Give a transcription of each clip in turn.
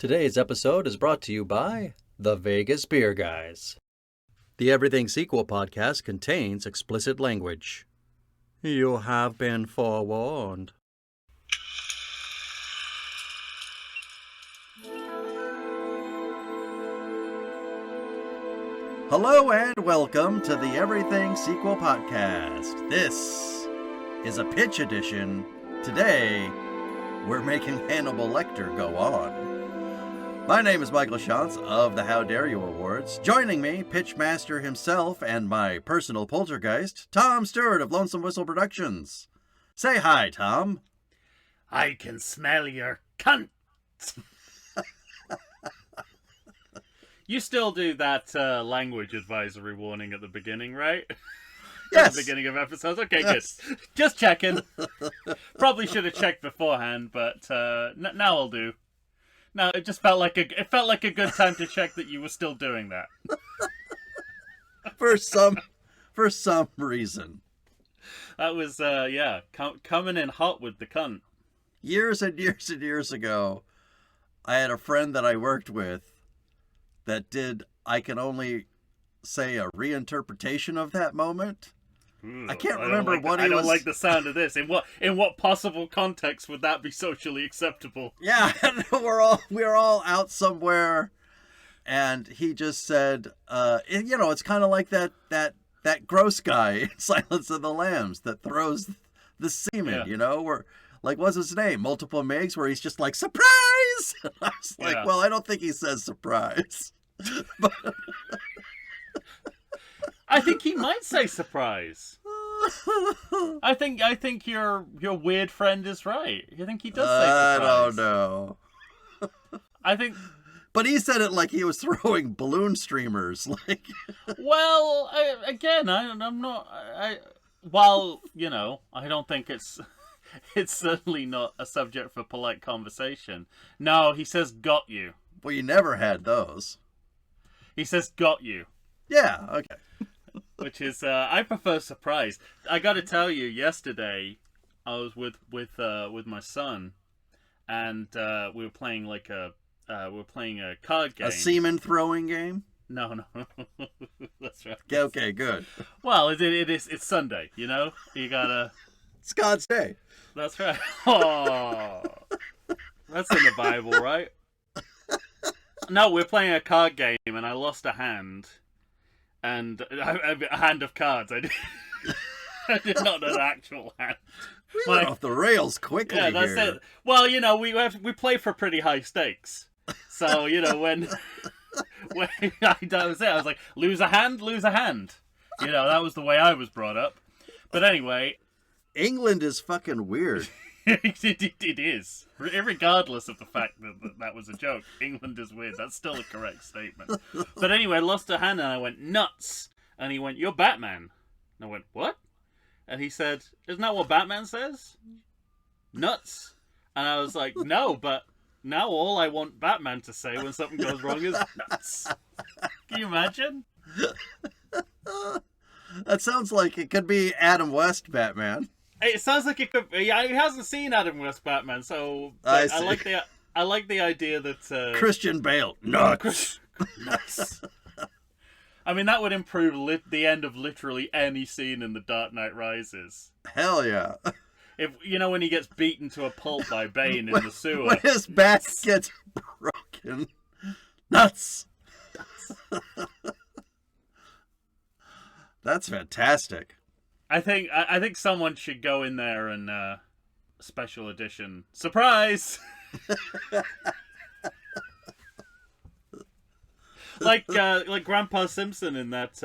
Today's episode is brought to you by the Vegas Beer Guys. The Everything Sequel podcast contains explicit language. You have been forewarned. Hello and welcome to the Everything Sequel podcast. This is a pitch edition. Today, we're making Hannibal Lecter go on. My name is Michael Shantz of the How Dare You Awards. Joining me, Pitchmaster himself and my personal poltergeist, Tom Stewart of Lonesome Whistle Productions. Say hi, Tom. I can smell your cunt. You still do that language advisory warning at the beginning, right? Yes. At the beginning of episodes. Okay, Yes. Good. Just checking. Probably should have checked beforehand, but now I'll do. No, it just felt like a good time to check that you were still doing that. For some reason. That was coming in hot with the cunt. Years and years and years ago, I had a friend that I worked with that did, I can only say, a reinterpretation of that moment. I can't remember what he was. I don't like the sound of this. In what possible context would that be socially acceptable? Yeah, we're all out somewhere, and he just said, it's kind of like that gross guy in Silence of the Lambs that throws the semen. Yeah. Where, like, what's his name? Multiple Migs, where he's just like, surprise! I was like, Yeah. well, I don't think he says surprise. But I think he might say surprise. I think your weird friend is right. You think he does say surprise? I don't know. I think. But he said it like he was throwing balloon streamers. Like, Well, I'm not. Well, I don't think it's certainly not a subject for polite conversation. No, he says got you. well, you never had those. He says got you. Yeah. Okay. Which is, I prefer surprise. I got to tell you, yesterday I was with my son, and we were playing a card game. A semen throwing game. No, that's right. Okay, good. Well, it's Sunday, you gotta. It's God's day. That's right. Oh, that's in the Bible, right? No, we're playing a card game, and I lost a hand. And a hand of cards. I did not know the actual hand. We went off the rails quickly. Yeah, that's here. it. Well, we play for pretty high stakes. So when that was it. I was like, lose a hand. That was the way I was brought up. But anyway, England is fucking weird. it is. Regardless of the fact that was a joke, England is weird. That's still a correct statement. But anyway, I lost a hand and I went, nuts. And he went, you're Batman. And I went, what? And he said, isn't that what Batman says? Nuts. And I was like, no, but now all I want Batman to say when something goes wrong is nuts. Can you imagine? That sounds like it could be Adam West Batman. It sounds like it could. Yeah, he hasn't seen Adam West Batman, so I like the idea that Christian Bale nuts. Nuts. I mean, that would improve the end of literally any scene in The Dark Knight Rises. Hell yeah! If when he gets beaten to a pulp by Bane in the sewer, when his back gets broken, nuts. That's fantastic. I think someone should go in there and special edition surprise. like Grandpa Simpson in that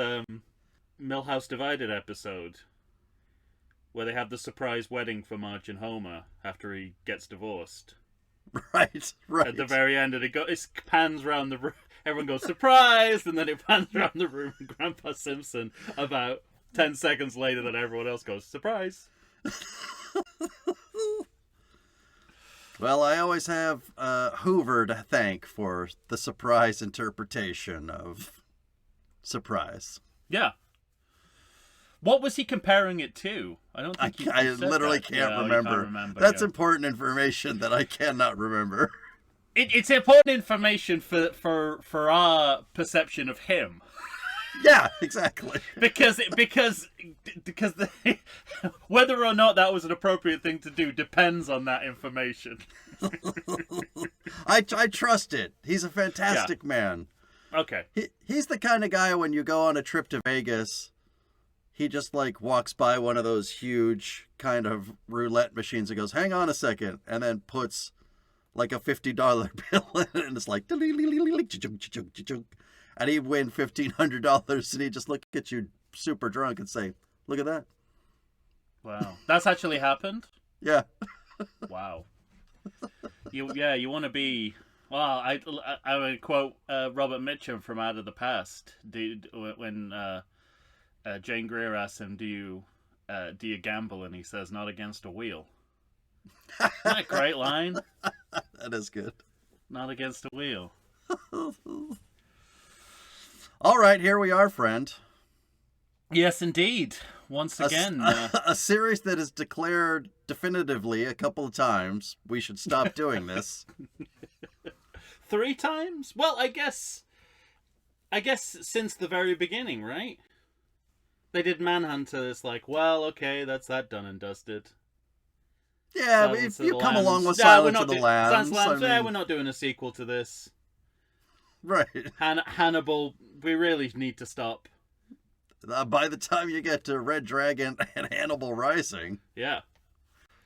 Millhouse Divided episode, where they have the surprise wedding for Marge and Homer after he gets divorced. Right. At the very end, and it pans around the room. Everyone goes surprise, and then it pans around the room, and Grandpa Simpson about 10 seconds later than everyone else goes, surprise. Well, I always have Hoover to thank for the surprise interpretation of surprise. Yeah. What was he comparing it to? I don't think I literally can't remember. Can't remember. That's important information that I cannot remember. It's important information for our perception of him. Yeah, exactly. because whether or not that was an appropriate thing to do depends on that information. I trust it. He's a fantastic man. Okay. He's the kind of guy when you go on a trip to Vegas, he just like walks by one of those huge kind of roulette machines and goes, "Hang on a second," and then puts like a $50 bill in it, and it's like, and he'd win $1,500, and he'd just look at you super drunk and say, "Look at that." Wow, that's actually happened? Yeah. Wow. You want to be... Well, I would quote Robert Mitchum from Out of the Past. When Jane Greer asks him, do you gamble? And he says, "Not against a wheel." Isn't that a great line? That is good. Not against a wheel. All right, here we are, friend. Yes, indeed. Once again. A series that is declared definitively a couple of times we should stop doing this. 3 times? Well, I guess since the very beginning, right? They did Manhunter. It's like, well, okay, that's that done and dusted. Yeah, if you come along with Silence of the Lambs, we're not doing a sequel to this. Right. Hannibal, we really need to stop. By the time you get to Red Dragon and Hannibal Rising. Yeah.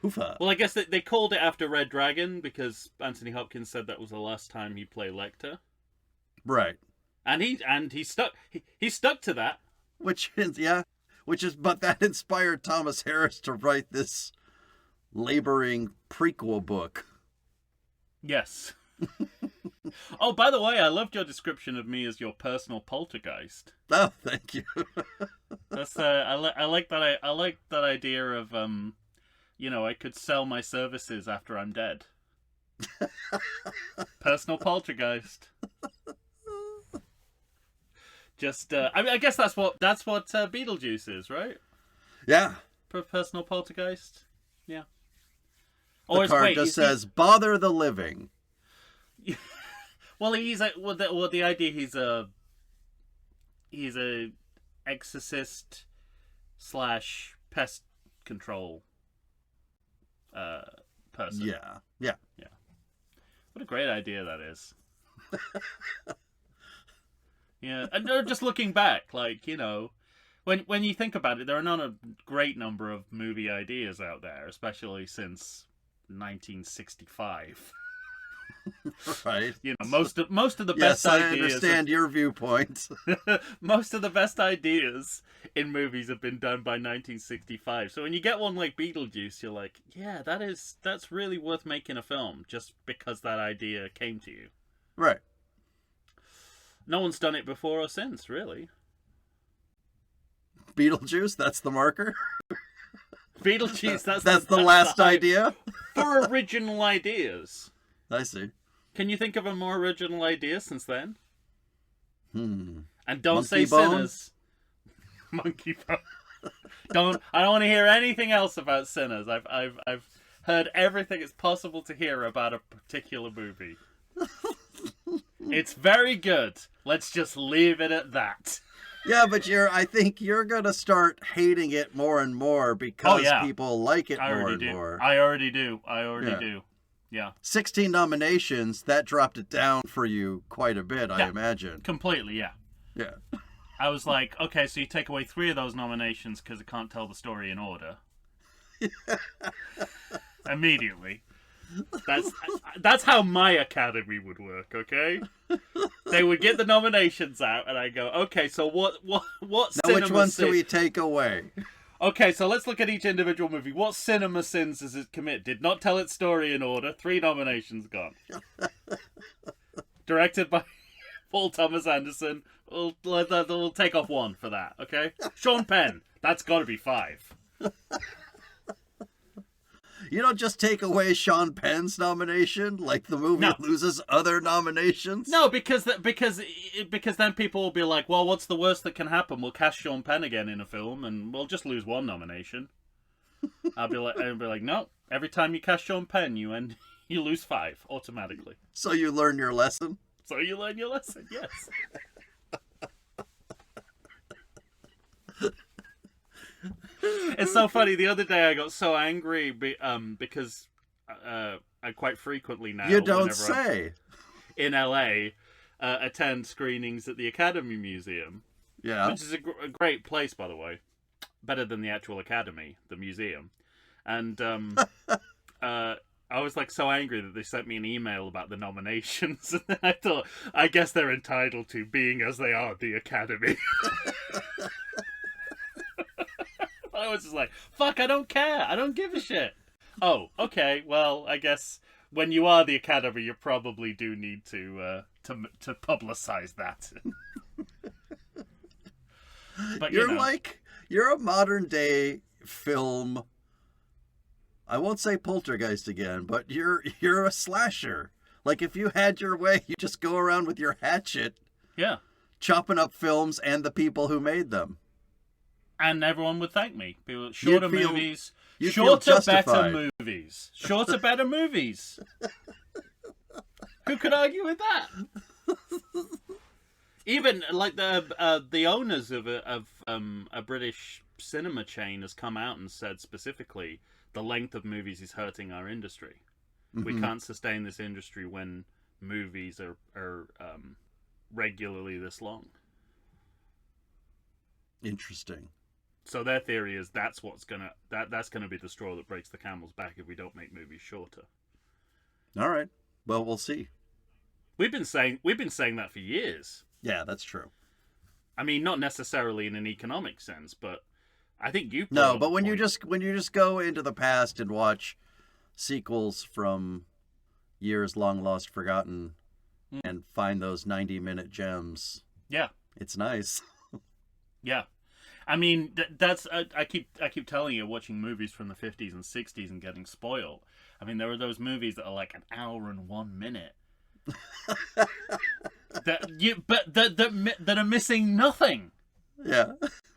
Hoofa. Well, I guess they called it after Red Dragon because Anthony Hopkins said that was the last time he'd play Lecter. Right. And he stuck to that. But that inspired Thomas Harris to write this laboring prequel book. Yes. Oh, by the way, I loved your description of me as your personal poltergeist. Oh, thank you. That's I like that. I like that idea of I could sell my services after I'm dead. Personal poltergeist. Just I guess that's what Beetlejuice is, right? Yeah. Personal poltergeist. Yeah. The card just says, "Bother the living." Well, the idea he's a exorcist / pest control person. Yeah. What a great idea that is. Yeah, and just looking back, like, when you think about it, there are not a great number of movie ideas out there, especially since 1965. Right. Most of the best ideas. I understand your viewpoint. Most of the best ideas in movies have been done by 1965. So when you get one like Beetlejuice, you're like, yeah, that's really worth making a film just because that idea came to you. Right. No one's done it before or since, really. Beetlejuice, that's the marker. Beetlejuice, that's the last idea for original ideas. I see. Can you think of a more original idea since then? And don't Monkey say Bone? Sinners. Monkey Bone. I don't want to hear anything else about Sinners. I've heard everything it's possible to hear about a particular movie. It's very good. Let's just leave it at that. Yeah, but I think you're going to start hating it more and more because people like it more and more. I already do. Yeah. 16 nominations, that dropped it down for you quite a bit, I imagine. Completely, yeah. Yeah. I was like, okay, so you take away 3 of those nominations because it can't tell the story in order. Immediately. That's how my Academy would work, okay? They would get the nominations out, and I go, okay, so what now which ones do we take away? Okay, so let's look at each individual movie. What cinema sins does it commit? Did not tell its story in order. 3 nominations gone. Directed by Paul Thomas Anderson. We'll take off 1 for that, okay? Sean Penn. That's got to be 5. You don't just take away Sean Penn's nomination, like the movie loses other nominations? No, because then people will be like, well, what's the worst that can happen? We'll cast Sean Penn again in a film, and we'll just lose 1 nomination. I'll be like, no. Every time you cast Sean Penn, you end You lose 5 automatically. So you learn your lesson? So you learn your lesson, yes. It's so funny. The other day I got so angry because I quite frequently now... You don't say. In LA, attend screenings at the Academy Museum. Yeah. Which is a great place, by the way. Better than the actual Academy, the museum. And I was like so angry that they sent me an email about the nominations. And then I thought, I guess they're entitled to, being as they are the Academy. I was just like, fuck, I don't care. I don't give a shit. Oh, okay. Well, I guess when you are the Academy, you probably do need to publicize that. But you're a modern day film. I won't say poltergeist again, but you're a slasher. Like, if you had your way, you just go around with your hatchet, yeah, chopping up films and the people who made them. And everyone would thank me. People, shorter, better movies. Shorter, better movies. Who could argue with that? Even like the owners of a British cinema chain has come out and said specifically the length of movies is hurting our industry. Mm-hmm. We can't sustain this industry when movies are regularly this long. Interesting. So their theory is that's gonna be the straw that breaks the camel's back if we don't make movies shorter. All right. Well, we'll see. We've been saying that for years. Yeah, that's true. I mean, not necessarily in an economic sense, but I think you. No, but when you just go into the past and watch sequels from years long lost, forgotten, and find those 90-minute gems. Yeah, it's nice. Yeah. I mean, that's I keep telling you, watching movies from the 50s and 60s and getting spoiled. I mean, there are those movies that are like an hour and 1 minute that are missing nothing. Yeah,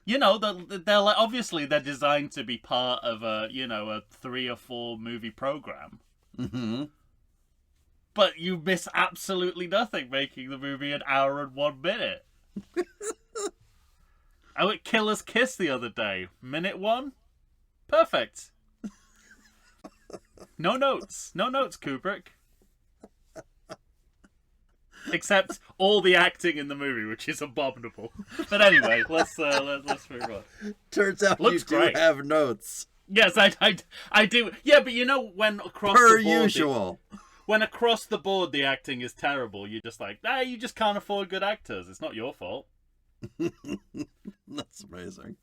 you know, they're like, obviously they're designed to be part of a 3 or 4 movie program. Mm-hmm. But you miss absolutely nothing, making the movie an hour and 1 minute. I went Killer's Kiss the other day. Minute 1? Perfect. No notes. No notes, Kubrick. Except all the acting in the movie, which is abominable. But anyway, let's move on. Turns out Looks you do great. have notes. Yes, I do. Yeah, but you know, when across per the board, usual. When across the board the acting is terrible, you're just like, you just can't afford good actors. It's not your fault. That's amazing.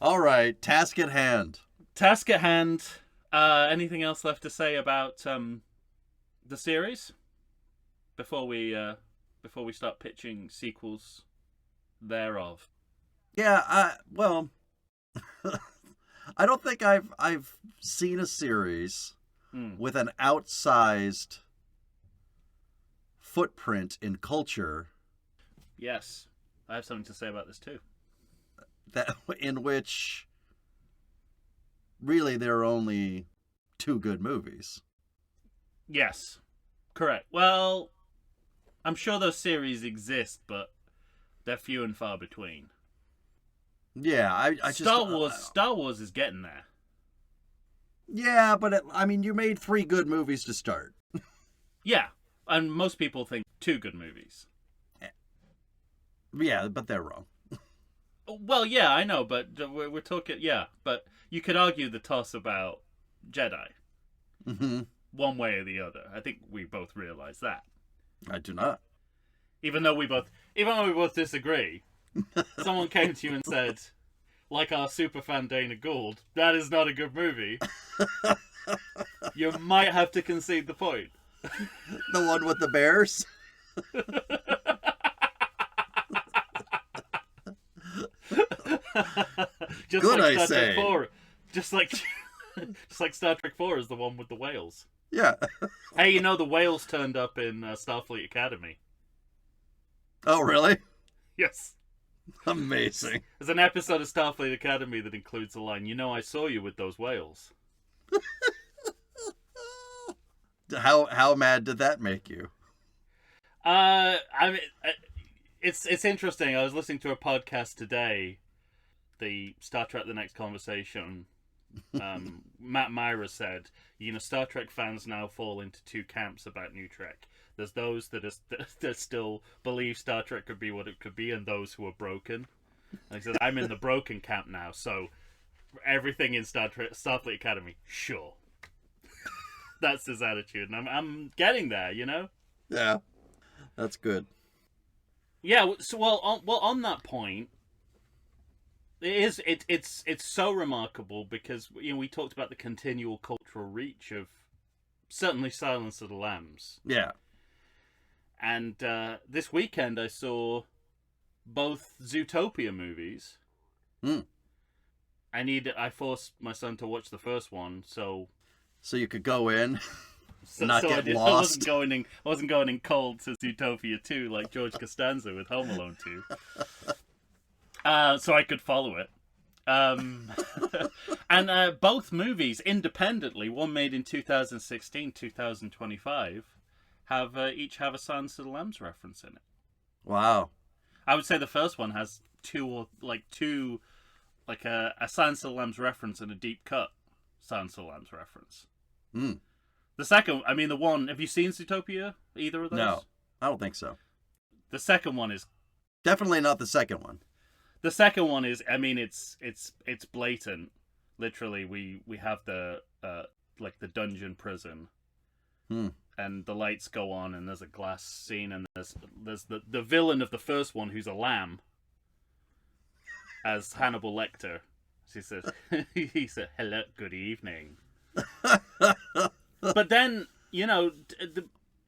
All right, task at hand. Task at hand. Anything else left to say about the series before we start pitching sequels thereof? Yeah, well, I don't think I've seen a series with an outsized footprint in culture. Yes. I have something to say about this too. That in which really there are only 2 good movies. Yes, correct. Well, I'm sure those series exist, but they're few and far between. Yeah, I Star Wars is getting there. Yeah, but you made 3 good movies to start. Yeah, and most people think 2 good movies. Yeah, but they're wrong. Well, yeah, I know, but we're talking... Yeah, but you could argue the toss about Jedi. Mm-hmm. One way or the other. I think we both realize that. I do not. Even though we both disagree, someone came to you and said, like our superfan Dana Gould, that is not a good movie. You might have to concede the point. The one with the bears? Just good, like I Star say. Trek 4, just like Star Trek 4 is the one with the whales. Yeah. Hey, the whales turned up in Starfleet Academy. Oh, really? Yes. Amazing. There's an episode of Starfleet Academy that includes the line, I saw you with those whales. How mad did that make you? I mean, it's interesting. I was listening to a podcast today, the Star Trek: The Next Conversation. Matt Myra said, Star Trek fans now fall into two camps about New Trek. There's those that still believe Star Trek could be what it could be, and those who are broken. And he said, I'm in the broken camp now, so everything in Starfleet Academy, sure. That's his attitude, and I'm getting there, Yeah, that's good. Yeah. So on that point, it's so remarkable because we talked about the continual cultural reach of certainly Silence of the Lambs. Yeah. And this weekend I saw both Zootopia movies. I forced my son to watch the first one, so you could go in, not so get I lost. I wasn't going in cold to Zootopia 2 like George Costanza with Home Alone 2. So I could follow it. And both movies independently, one made in 2016, 2025, each have a Silence of the Lambs reference in it. Wow. I would say the first one has two a Silence of the Lambs reference and a deep cut Silence of the Lambs reference. The second, the one, have you seen Zootopia? Either of those? No, I don't think so. The second one is definitely not the second one. The second one is, it's blatant. Literally, we have the the dungeon prison, and the lights go on, and there's a glass scene, and there's the villain of the first one, who's a lamb, as Hannibal Lecter. He said, "Hello, good evening." But then,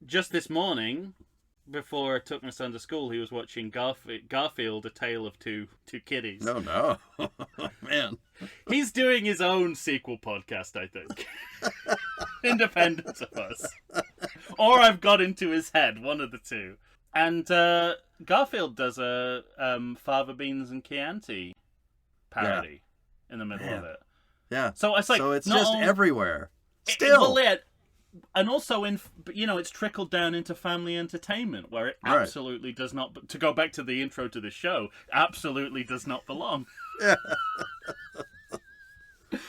just this morning, before I took my son to school, he was watching Garfield: A Tale of Two Kitties. No, man. He's doing his own sequel podcast, I think, independent of us, or I've got into his head, one of the two. And Garfield does a Fava Beans and Chianti parody in the middle of it. Yeah. So it's like, so it's just everywhere. Still. And also, it's trickled down into family entertainment, where it absolutely does not, to go back to the intro to the show, absolutely does not belong. Yeah.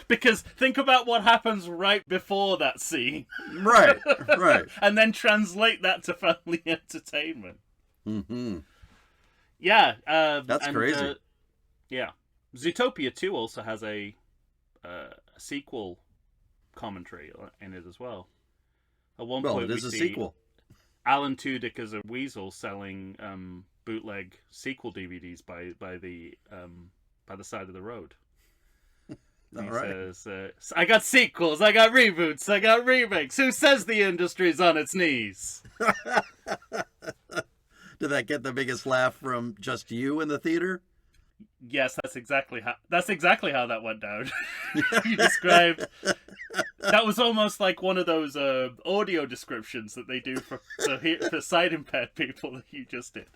Because think about what happens right before that scene. Right. And then translate that to family entertainment. Mm-hmm. Yeah. That's crazy. Yeah. Zootopia 2 also has a sequel commentary in it as well. At one point, it is a sequel. Alan Tudyk as a weasel selling bootleg sequel DVDs by the side of the road. He says, "I got sequels, I got reboots, I got remakes. Who says the industry's on its knees?" Did that get the biggest laugh from just you in the theater? Yes, that's exactly how that went down. You described. That was almost like one of those audio descriptions that they do for sight impaired people that you just did.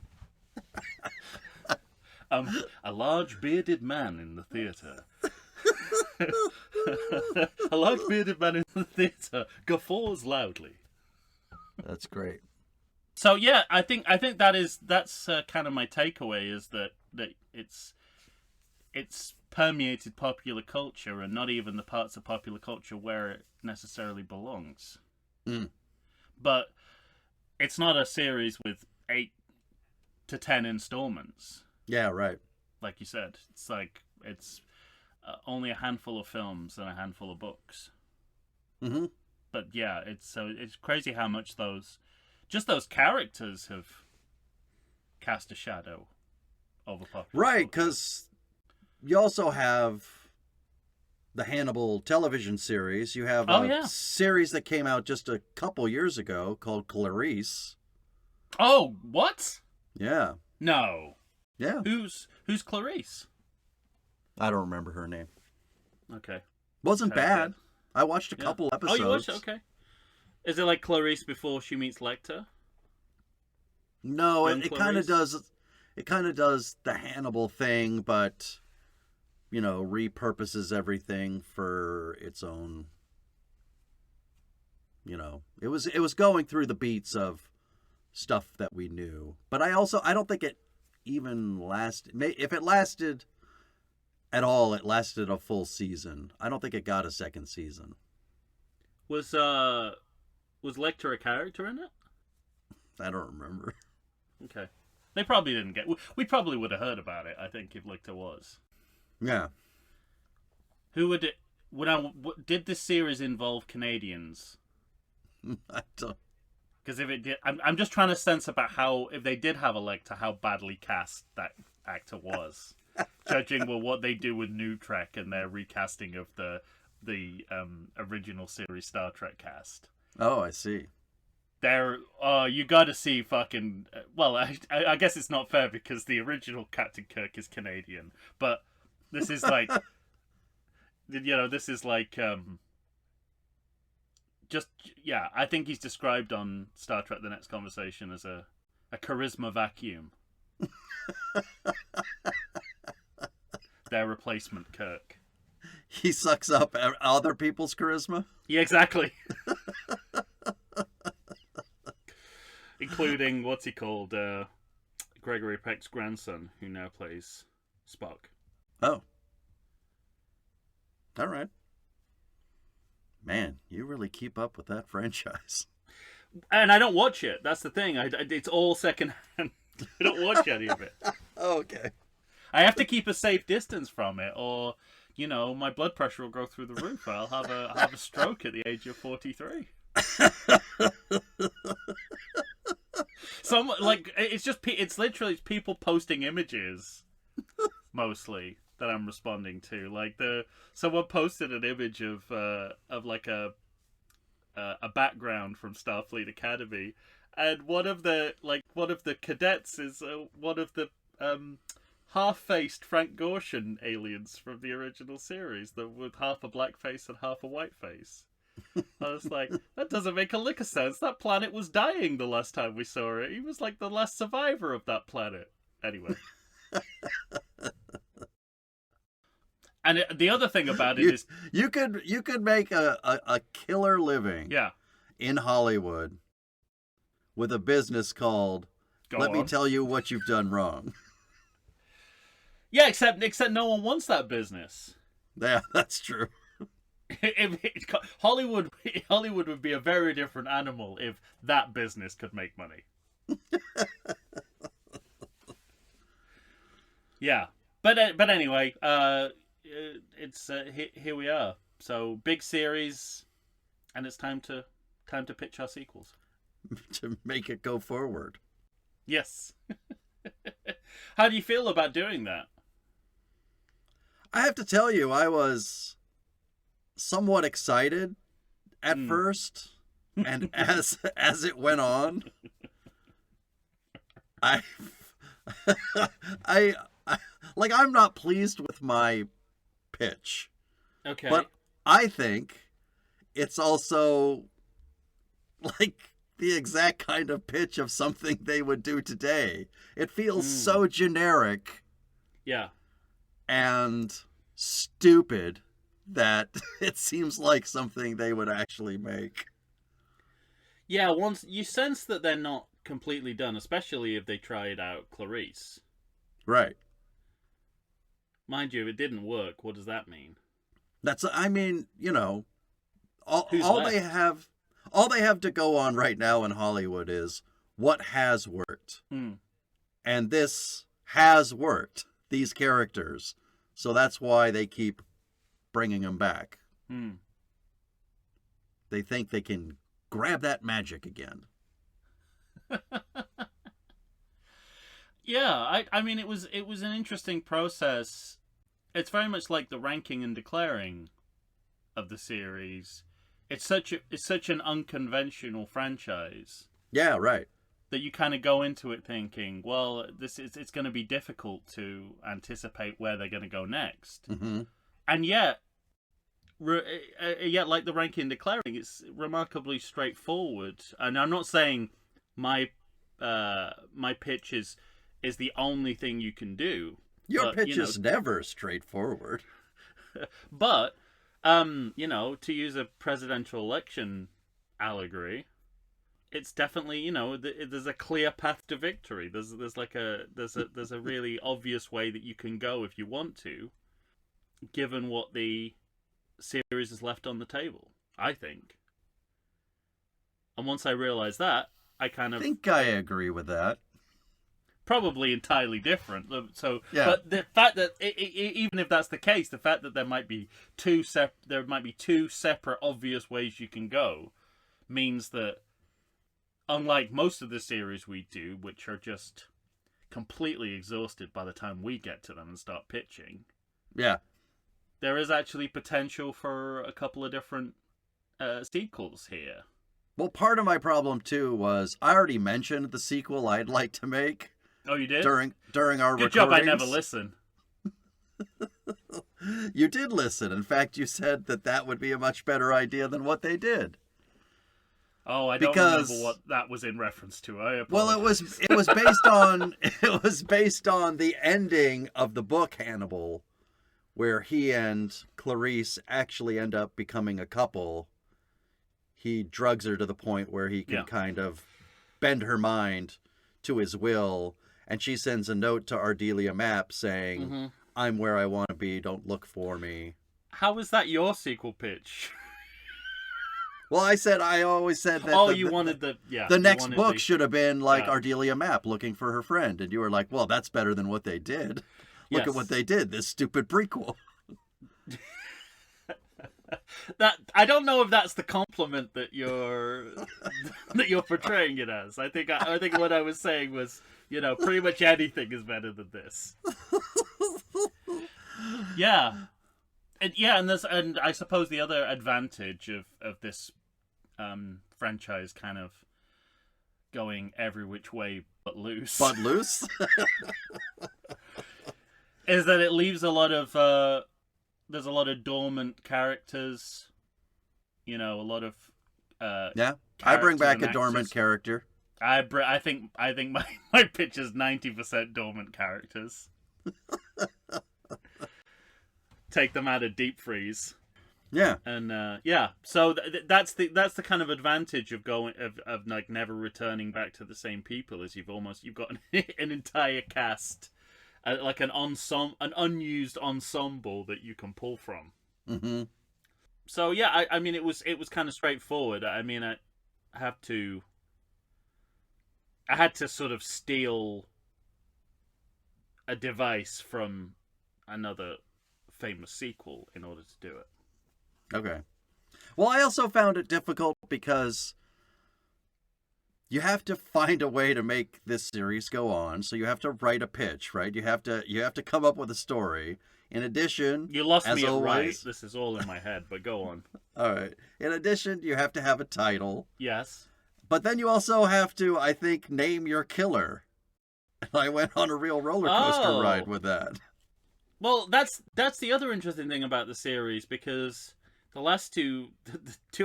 A large bearded man in the theater. A large bearded man in the theater guffaws loudly. That's great. So yeah, I think that's kind of my takeaway, is that it's permeated popular culture, and not even the parts of popular culture where it necessarily belongs. But it's not a series with 8 to 10 installments. Yeah, right. Like you said, it's only a handful of films and a handful of books. Mm-hmm. But yeah, it's crazy how much those characters have cast a shadow over popular Right, culture. because you also have the Hannibal television series. You have a series that came out just a couple years ago called Clarice. Oh, what? Yeah. No. Yeah. Who's Clarice? I don't remember her name. Okay. Wasn't bad. I watched a couple episodes. Oh, you watched it? Okay. Is it like Clarice before she meets Lecter? No, it kind of does. It kind of does the Hannibal thing, but repurposes everything for its own, It was going through the beats of stuff that we knew. But I don't think it even lasted. If it lasted at all, it lasted a full season. I don't think it got a second season. Was Lecter a character in it? I don't remember. Okay. They probably didn't get... We probably would have heard about it, I think, if Lecter was. Yeah. Who would it... Did this series involve Canadians? I don't... Because if it did... I'm just trying to sense about how... If they did have a Lecter, how badly cast that actor was. Judging by what they do with New Trek and their recasting of the original series Star Trek cast. Oh, I see. You gotta see fucking... Well, I guess it's not fair because the original Captain Kirk is Canadian, but this is like... this is like... I think he's described on Star Trek The Next Conversation as a charisma vacuum. Their replacement Kirk. He sucks up other people's charisma? Yeah, exactly. Including, what's he called? Gregory Peck's grandson, who now plays Spock. Oh. All right. Man, you really keep up with that franchise. And I don't watch it. That's the thing. It's all secondhand. I don't watch any of it. Okay. I have to keep a safe distance from it, or, my blood pressure will go through the roof. I'll have a stroke at the age of 43. It's literally people posting images, mostly, that I'm responding to. Like someone posted an image of like a background from Starfleet Academy, and one of the cadets is one of the half-faced Frank Gorshin aliens from the original series, with half a black face and half a white face. I was like, that doesn't make a lick of sense. That planet was dying the last time we saw it. He was like the last survivor of that planet. Anyway. And the other thing about it is... You could make a killer living in Hollywood with a business called Let Me Tell You What You've Done Wrong. Yeah, except no one wants that business. Yeah, that's true. Hollywood would be a very different animal if that business could make money. Yeah, but anyway, it's here we are. So big series, and it's time to pitch our sequels. To make it go forward. Yes. How do you feel about doing that? I have to tell you, I was somewhat excited at first, and as it went on, I'm not pleased with my pitch. Okay. But I think it's also like the exact kind of pitch of something they would do today. It feels so generic. Yeah. And stupid that it seems like something they would actually make. Yeah, once you sense that they're not completely done, especially if they tried out Clarice. Right. Mind you, if it didn't work, what does that mean? All they have to go on right now in Hollywood is what has worked. And this has worked, these characters. So that's why they keep bringing them back. They think they can grab that magic again. Yeah, I mean, it was an interesting process. It's very much like the ranking and declaring of the series. It's such an unconventional franchise. Yeah, right. That you kind of go into it thinking, well, it's going to be difficult to anticipate where they're going to go next. Mm-hmm. And yet, like the ranking and declaring, it's remarkably straightforward. And I'm not saying my pitch is the only thing you can do. Your pitch is never straightforward. But, to use a presidential election allegory, it's definitely, you know, there's a clear path to victory. There's a really obvious way that you can go if you want to, given what the series has left on the table, I think. And once I realized that, I kind of think I agree with that. Probably entirely different. So, yeah. But the fact that even if that's the case, the fact that there might be two separate obvious ways you can go means that, unlike most of the series we do, which are just completely exhausted by the time we get to them and start pitching, yeah, there is actually potential for a couple of different sequels here. Well, part of my problem too was I already mentioned the sequel I'd like to make. Oh, you did? During our Good recordings. job I never listen. You did listen. In fact, you said that would be a much better idea than what they did. Oh, I don't remember what that was in reference to. I apologize. Well, it was based on the ending of the book Hannibal, where he and Clarice actually end up becoming a couple. He drugs her to the point where he can kind of bend her mind to his will, and she sends a note to Ardelia Mapp saying, I'm where I want to be, don't look for me. How is that your sequel pitch? Well, I always said that the next book should have been like Ardelia Mapp looking for her friend, and you were like, well, that's better than what they did. Look at what they did, this stupid prequel. That I don't know if that's the compliment that you're portraying it as. I think what I was saying was, you know, pretty much anything is better than this. And I suppose the other advantage of this franchise kind of going every which way but loose. But loose? Is that it leaves a lot of there's a lot of dormant characters, you know, a lot of I bring back a dormant character. I think my pitch is 90% dormant characters. Take them out of deep freeze. Yeah. And so that's the kind of advantage of going of like never returning back to the same people, is you've got an entire cast. Like an unused ensemble that you can pull from. Mm-hmm. So yeah, I mean, it was kind of straightforward. I mean, I had to sort of steal a device from another famous sequel in order to do it. Okay. Well, I also found it difficult because you have to find a way to make this series go on, so you have to write a pitch, right? You have to come up with a story. In addition, you lost me at always, right. This is all in my head, but go on. All right. In addition, you have to have a title. Yes. But then you also have to, I think, name your killer. And I went on a real roller coaster ride with that. Well, that's the other interesting thing about the series, because the last two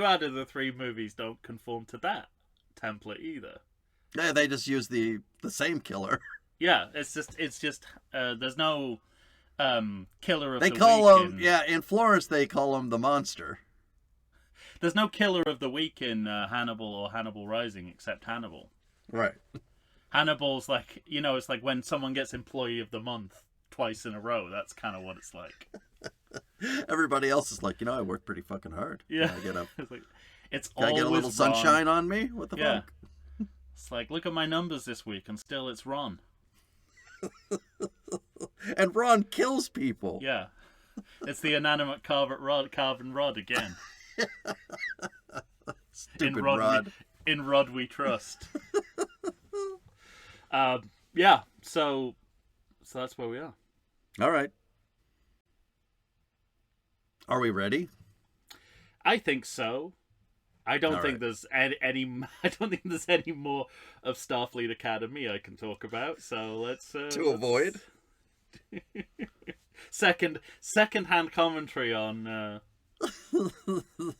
out of the three movies don't conform to that template either. Yeah, they just use the same killer. Yeah, it's just there's no killer of they the call week. him in Florence they call him the monster. There's no killer of the week in Hannibal or Hannibal Rising except Hannibal. Right. Hannibal's like, you know, it's like when someone gets Employee of the Month twice in a row. That's kind of what it's like. Everybody else is like, you know, I work pretty fucking hard. Yeah. Can I get up? It's Can I get a little sunshine on me? What the fuck? It's like, look at my numbers this week, and still it's Ron. And Ron kills people. Yeah. It's the inanimate carven rod again. Stupid Rod. In Rod we trust. Yeah, so that's where we are. All right. Are we ready? I think so. I don't think there's any. I don't think there's any more of Starfleet Academy I can talk about. So let's to avoid second-hand commentary on.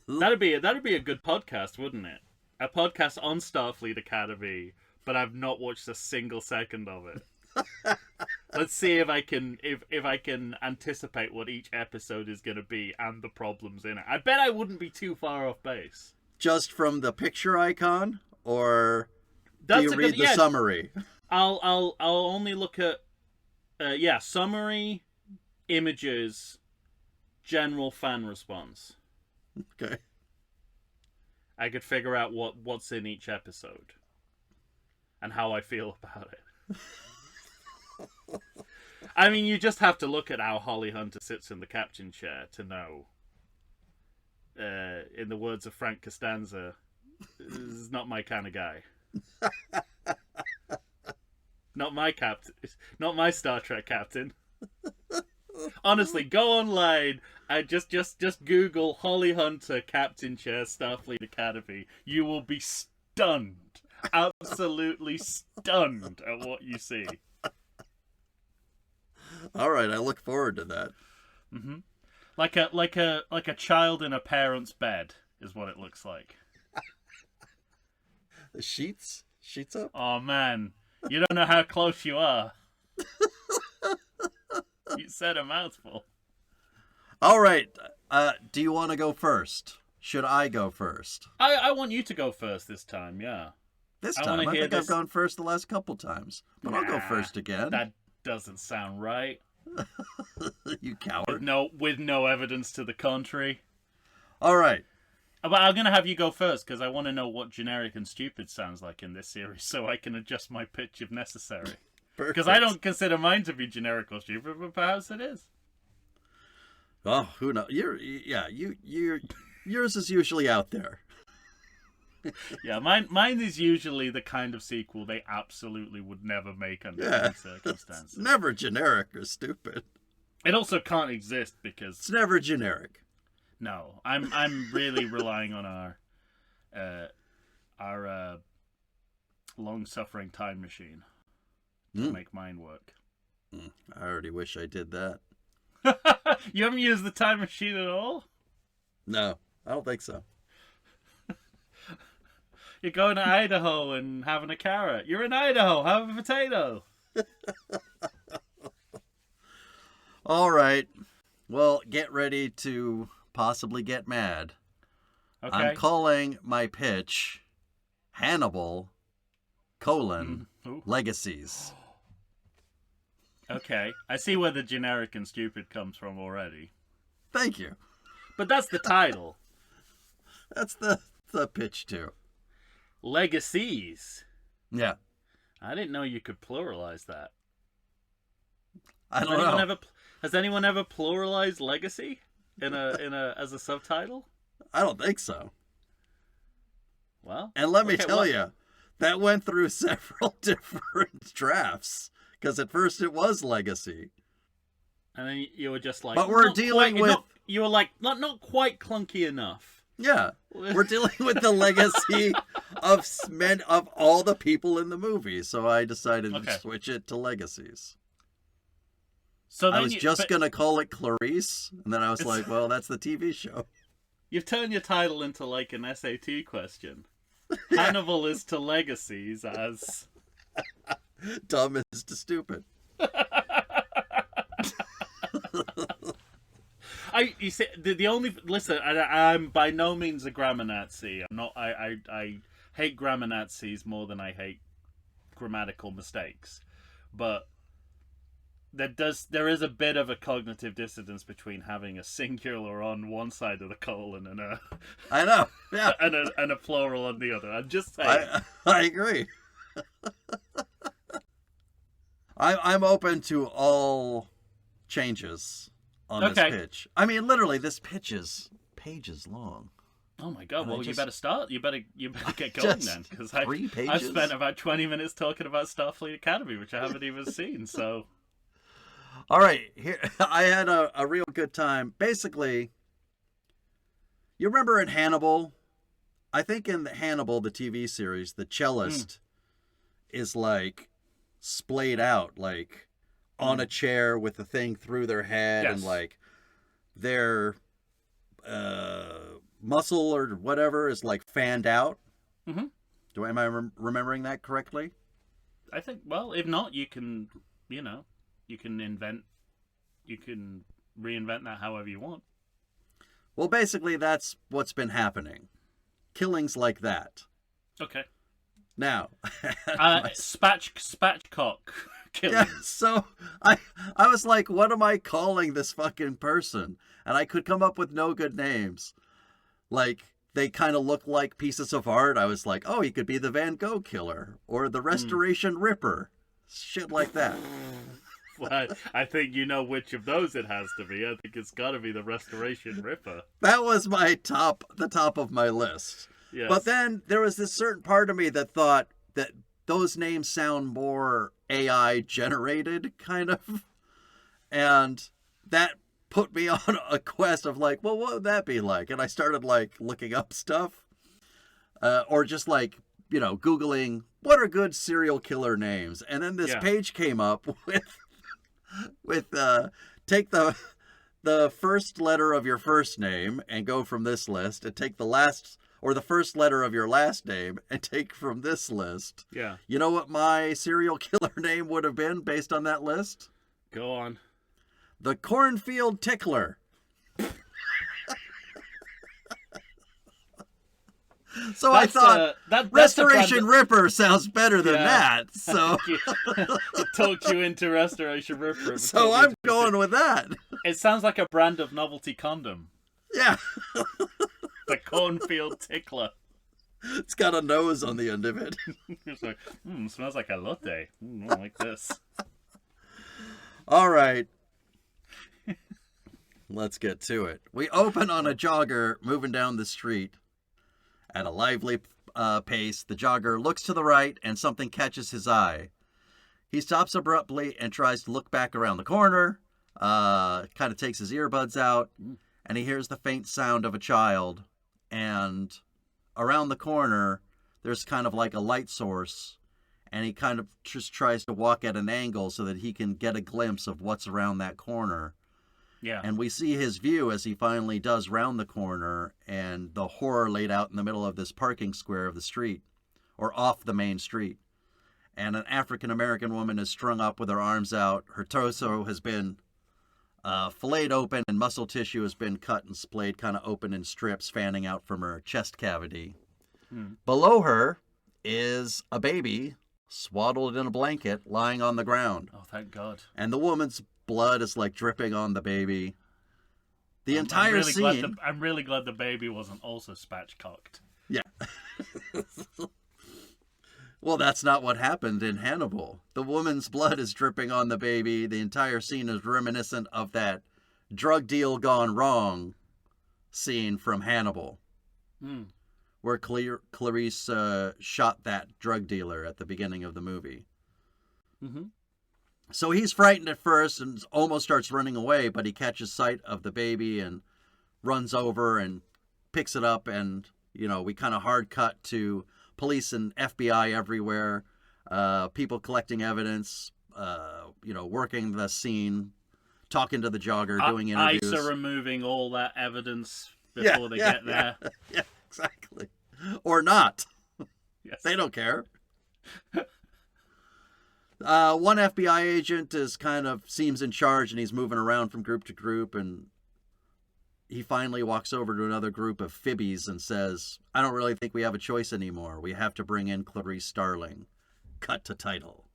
That'd be a good podcast, wouldn't it? A podcast on Starfleet Academy, but I've not watched a single second of it. Let's see if I can anticipate what each episode is going to be and the problems in it. I bet I wouldn't be too far off base. just from the picture icon, or do That's you read the summary? I'll only look at summary, images, general fan response. Okay. I could figure out what's in each episode and how I feel about it. I mean, you just have to look at how Holly Hunter sits in the captain chair to know. In the words of Frank Costanza, this is not my kind of guy. Not my captain. Not my Star Trek captain. Honestly, go online and just Google Holly Hunter Captain Chair Starfleet Academy. You will be stunned. Absolutely stunned at what you see. All right, I look forward to that. Mm-hmm. Like a child in a parent's bed is what it looks like. The sheets up. Oh man, you don't know how close you are. You said a mouthful. All right, do you want to go first? Should I go first? I want you to go first this time. Yeah. This time, I think I've gone first the last couple times, but I'll go first again. That doesn't sound right. You coward. With no evidence to the contrary. All right. But I'm going to have you go first, because I want to know what generic and stupid sounds like in this series, so I can adjust my pitch if necessary. Because I don't consider mine to be generic or stupid, but perhaps it is. Oh, who knows? Yours is usually out there. Yeah, mine is usually the kind of sequel they absolutely would never make under any circumstances. It's never generic or stupid. It also can't exist because it's never generic. No, I'm really relying on our long-suffering time machine to make mine work. I already wish I did that. You haven't used the time machine at all? No, I don't think so. You're going to Idaho and having a carrot. You're in Idaho, have a potato. All right. Well, get ready to possibly get mad. Okay. I'm calling my pitch Hannibal, Legacies. Okay. I see where the generic and stupid comes from already. Thank you. But that's the title. That's the pitch too. Legacies. Yeah. I didn't know you could pluralize that. I don't know. Has anyone ever pluralized legacy in a as a subtitle? I don't think so. Well, and let me tell you, that went through several different drafts because at first it was Legacy, and then you were just like, but we're dealing with. You were like, not quite clunky enough. Yeah, we're dealing with the legacy of all the people in the movie, so I decided to switch it to Legacies. So I was gonna call it Clarice, and then I was like, well, that's the TV show. You've turned your title into like an SAT question. Hannibal is to Legacies as dumb is to stupid. You see, the only listen. I'm by no means a grammar Nazi. I'm not. I hate grammar Nazis more than I hate grammatical mistakes. But there is a bit of a cognitive dissonance between having a singular on one side of the colon and a. I know. Yeah. and a plural on the other. I'm just saying. I agree. I'm open to all changes on this pitch. I mean, literally, this pitch is pages long. Oh my god! Well, you better start. You better get going then, because I've spent about 20 minutes talking about Starfleet Academy, which I haven't even seen. So, all right, here I had a real good time. Basically, you remember in Hannibal? I think in Hannibal, the TV series, the cellist is like splayed out, like on a chair with the thing through their head, and like their muscle or whatever is like fanned out. Mm-hmm. Am I remembering that correctly? I think. Well, if not, you can reinvent that however you want. Well, basically, that's what's been happening. killings like that. Okay. Now, spatchcock killing. yeah, so I was like, what am I calling this fucking person? And I could come up with no good names. Like, they kind of look like pieces of art. I was like, oh, he could be the Van Gogh killer or the Restoration Ripper. Shit like that. Well, I think you know which of those it has to be. I think it's got to be the Restoration Ripper. That was the top of my list. Yes. But then there was this certain part of me that thought that those names sound more AI generated, kind of. And that put me on a quest of like, well, what would that be like? And I started like looking up stuff. Or just like, Googling what are good serial killer names. And then this page came up with take the first letter of your first name and go from this list, and take the last or the first letter of your last name and take from this list. Yeah. You know what my serial killer name would have been based on that list? Go on. The Cornfield Tickler. So I thought Restoration Ripper sounds better than that. So it talked you into Restoration Ripper. So I'm going with that. It sounds like a brand of novelty condom. Yeah. The Cornfield Tickler. It's got a nose on the end of it. It's like, smells like a latte. I like this. All right. Let's get to it. We open on a jogger moving down the street. At a lively pace, the jogger looks to the right and something catches his eye. He stops abruptly and tries to look back around the corner, kind of takes his earbuds out, and he hears the faint sound of a child. And around the corner, there's kind of like a light source, and he kind of just tries to walk at an angle so that he can get a glimpse of what's around that corner. Yeah. And we see his view as he finally does round the corner, and the horror laid out in the middle of this parking square of the street, or off the main street. And an African-American woman is strung up with her arms out. Her torso has been filleted open, and muscle tissue has been cut and splayed kind of open in strips, fanning out from her chest cavity. Below her is a baby, swaddled in a blanket, lying on the ground. Oh, thank God. And the woman's blood is like dripping on the baby. The entire scene. I'm really glad the baby wasn't also spatchcocked. Yeah. Well, that's not what happened in Hannibal. The woman's blood is dripping on the baby. The entire scene is reminiscent of that drug deal gone wrong scene from Hannibal, where Clarice shot that drug dealer at the beginning of the movie. Mm-hmm. So he's frightened at first and almost starts running away, but he catches sight of the baby and runs over and picks it up. And, we kind of hard cut to police and FBI everywhere, people collecting evidence, working the scene, talking to the jogger, doing interviews. ICE are removing all that evidence before they get there. Yeah, exactly. Or not. Yes. They don't care. One FBI agent seems in charge, and he's moving around from group to group, and he finally walks over to another group of fibbies and says, I don't really think we have a choice anymore. We have to bring in Clarice Starling. Cut to title.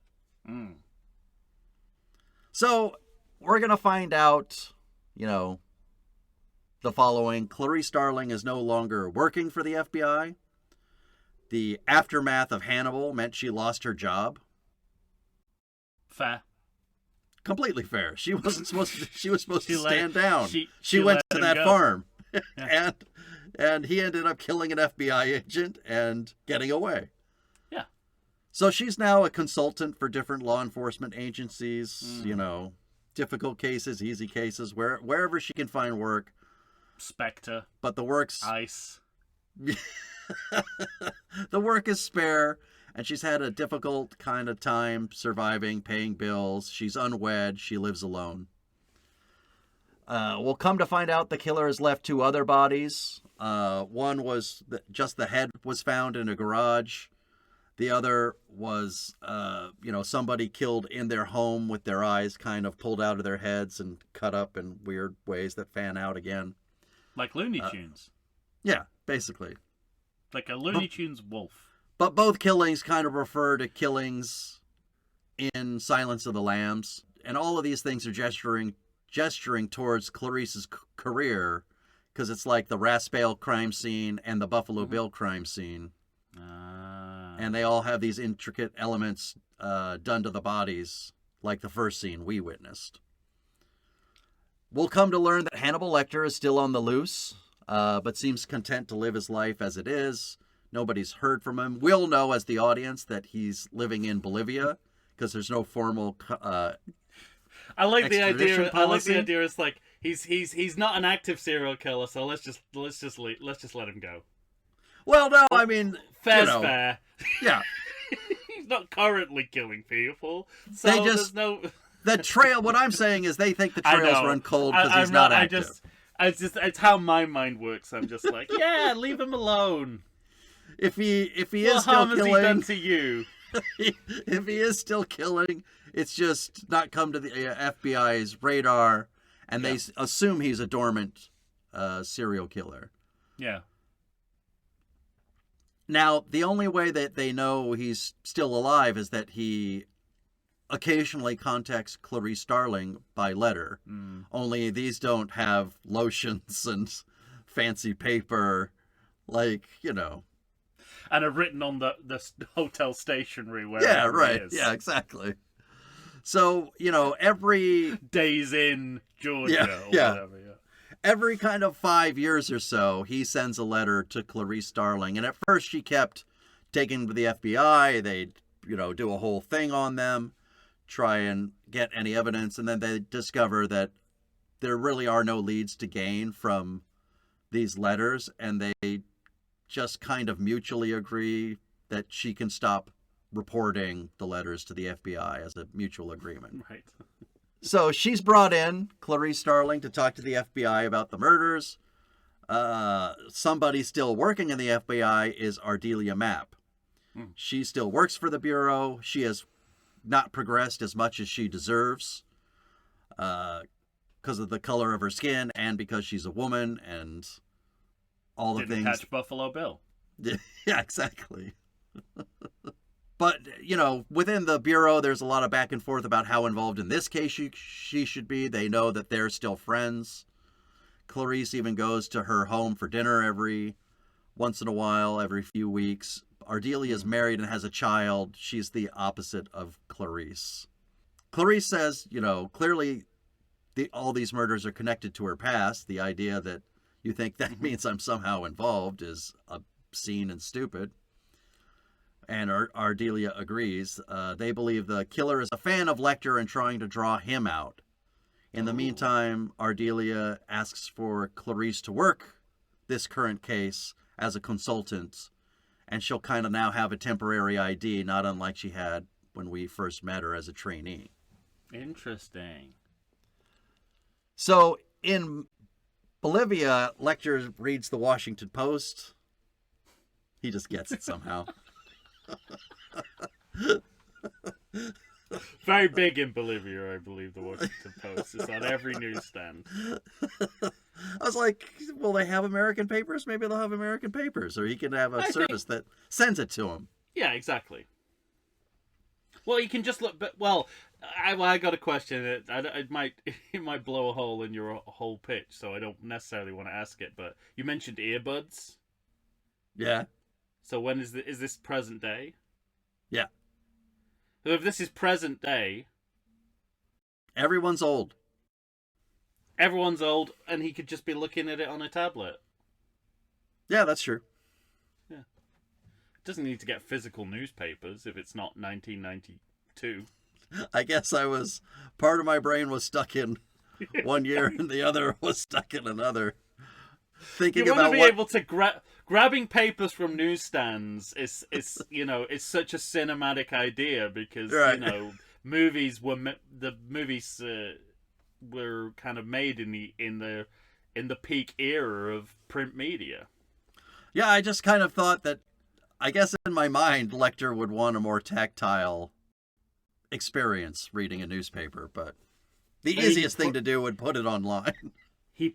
So we're going to find out, the following. Clarice Starling is no longer working for the FBI. The aftermath of Hannibal meant she lost her job. Fair. Completely fair. She wasn't supposed to. She was supposed to stand down. She went to that farm, and he ended up killing an FBI agent and getting away. Yeah. So she's now a consultant for different law enforcement agencies. Difficult cases, easy cases, wherever she can find work. Spectre. But the work's ICE. The work is spare. And she's had a difficult kind of time surviving, paying bills. She's unwed. She lives alone. We'll come to find out the killer has left two other bodies. One was just the head was found in a garage. The other was, somebody killed in their home with their eyes kind of pulled out of their heads and cut up in weird ways that fan out again. Like Looney Tunes. Yeah, basically. Like a Looney Tunes wolf. But both killings kind of refer to killings in Silence of the Lambs. And all of these things are gesturing towards Clarice's career, because it's like the Raspail crime scene and the Buffalo Bill crime scene. And they all have these intricate elements done to the bodies, like the first scene we witnessed. We'll come to learn that Hannibal Lecter is still on the loose, but seems content to live his life as it is. Nobody's heard from him. We'll know as the audience that he's living in Bolivia, because there's no formal I like the idea. policy. I like the idea. It's like he's not an active serial killer, so let's just let him go. Well, no, I mean, fair's fair. Yeah, He's not currently killing people, so they just there's no. The trail. What I'm saying is they think the trails run cold because he's not active. It's how my mind works. I'm just like, yeah, leave him alone. If he What is still harm has he killing, done to you? if he is still killing, it's just not come to the FBI's radar, and they assume he's a dormant serial killer. Yeah. Now, the only way that they know he's still alive is that he occasionally contacts Clarice Starling by letter. Only these don't have lotions and fancy paper, like, you know. And are written on the hotel stationery where right. is. Yeah, exactly. So, you know, every Days in Georgia or whatever, yeah. Every kind of 5 years or so, he sends a letter to Clarice Starling. And at first she kept taking them to the FBI. They'd, you know, do a whole thing on them, try and get any evidence. And then they discover that there really are no leads to gain from these letters. And they just kind of mutually agree that she can stop reporting the letters to the FBI as a mutual agreement. Right. So she's brought in, Clarice Starling, to talk to the FBI about the murders. Somebody still working in the FBI is Ardelia Mapp. She still works for the Bureau. She has not progressed as much as she deserves because of the color of her skin and because she's a woman and all the Didn't things. catch Buffalo Bill. Yeah, exactly. But, you know, within the Bureau, there's a lot of back and forth about how involved in this case she should be. They know that they're still friends. Clarice even goes to her home for dinner once in a while, every few weeks. Ardelia is married and has a child. She's the opposite of Clarice. Clarice says, you know, clearly all these murders are connected to her past. The idea that you think that means I'm somehow involved is obscene and stupid. And Ardelia agrees. They believe the killer is a fan of Lecter and trying to draw him out. In the meantime, Ardelia asks for Clarice to work this current case as a consultant, and she'll kind of now have a temporary ID, not unlike she had when we first met her as a trainee. Interesting. So in Bolivia, Lecter reads the Washington Post. He just gets it somehow. Very big in Bolivia, I believe, the Washington Post. It's on every newsstand. I was like, will they have American papers? Maybe they'll have American papers, or he can have a service that sends it to him. Yeah, exactly. Well, you can just look, but I got a question. It might blow a hole in your whole pitch, so I don't necessarily want to ask it. But you mentioned earbuds. Yeah. So when is this present day? Yeah. So if this is present day, everyone's old. Everyone's old, and he could just be looking at it on a tablet. Yeah, that's true. Yeah. Doesn't need to get physical newspapers if it's not 1992. I guess part of my brain was stuck in one year and the other was stuck in another. Thinking you want about to be able to grabbing papers from newsstands is you know, it's such a cinematic idea because right. You know, movies were were kind of made in the peak era of print media. Yeah, I just kind of thought that, I guess in my mind, Lecter would want a more tactile experience reading a newspaper, but the easiest thing to do would put it online. He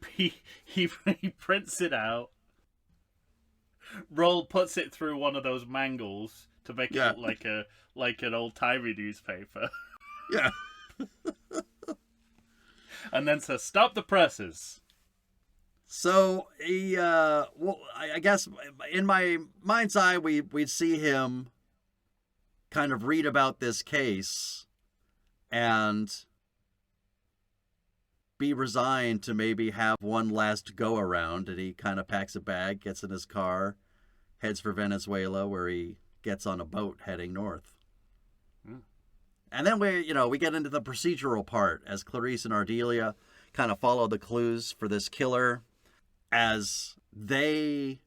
prints it out. Roll puts it through one of those mangles to make it Yeah. look like an old timey newspaper, Yeah. and then says, "Stop the presses." So he, well, I guess in my mind's eye, we'd see him kind of read about this case and be resigned to maybe have one last go around. And he kind of packs a bag, gets in his car, heads for Venezuela, where he gets on a boat heading north. And then we get into the procedural part as Clarice and Ardelia kind of follow the clues for this killer. As they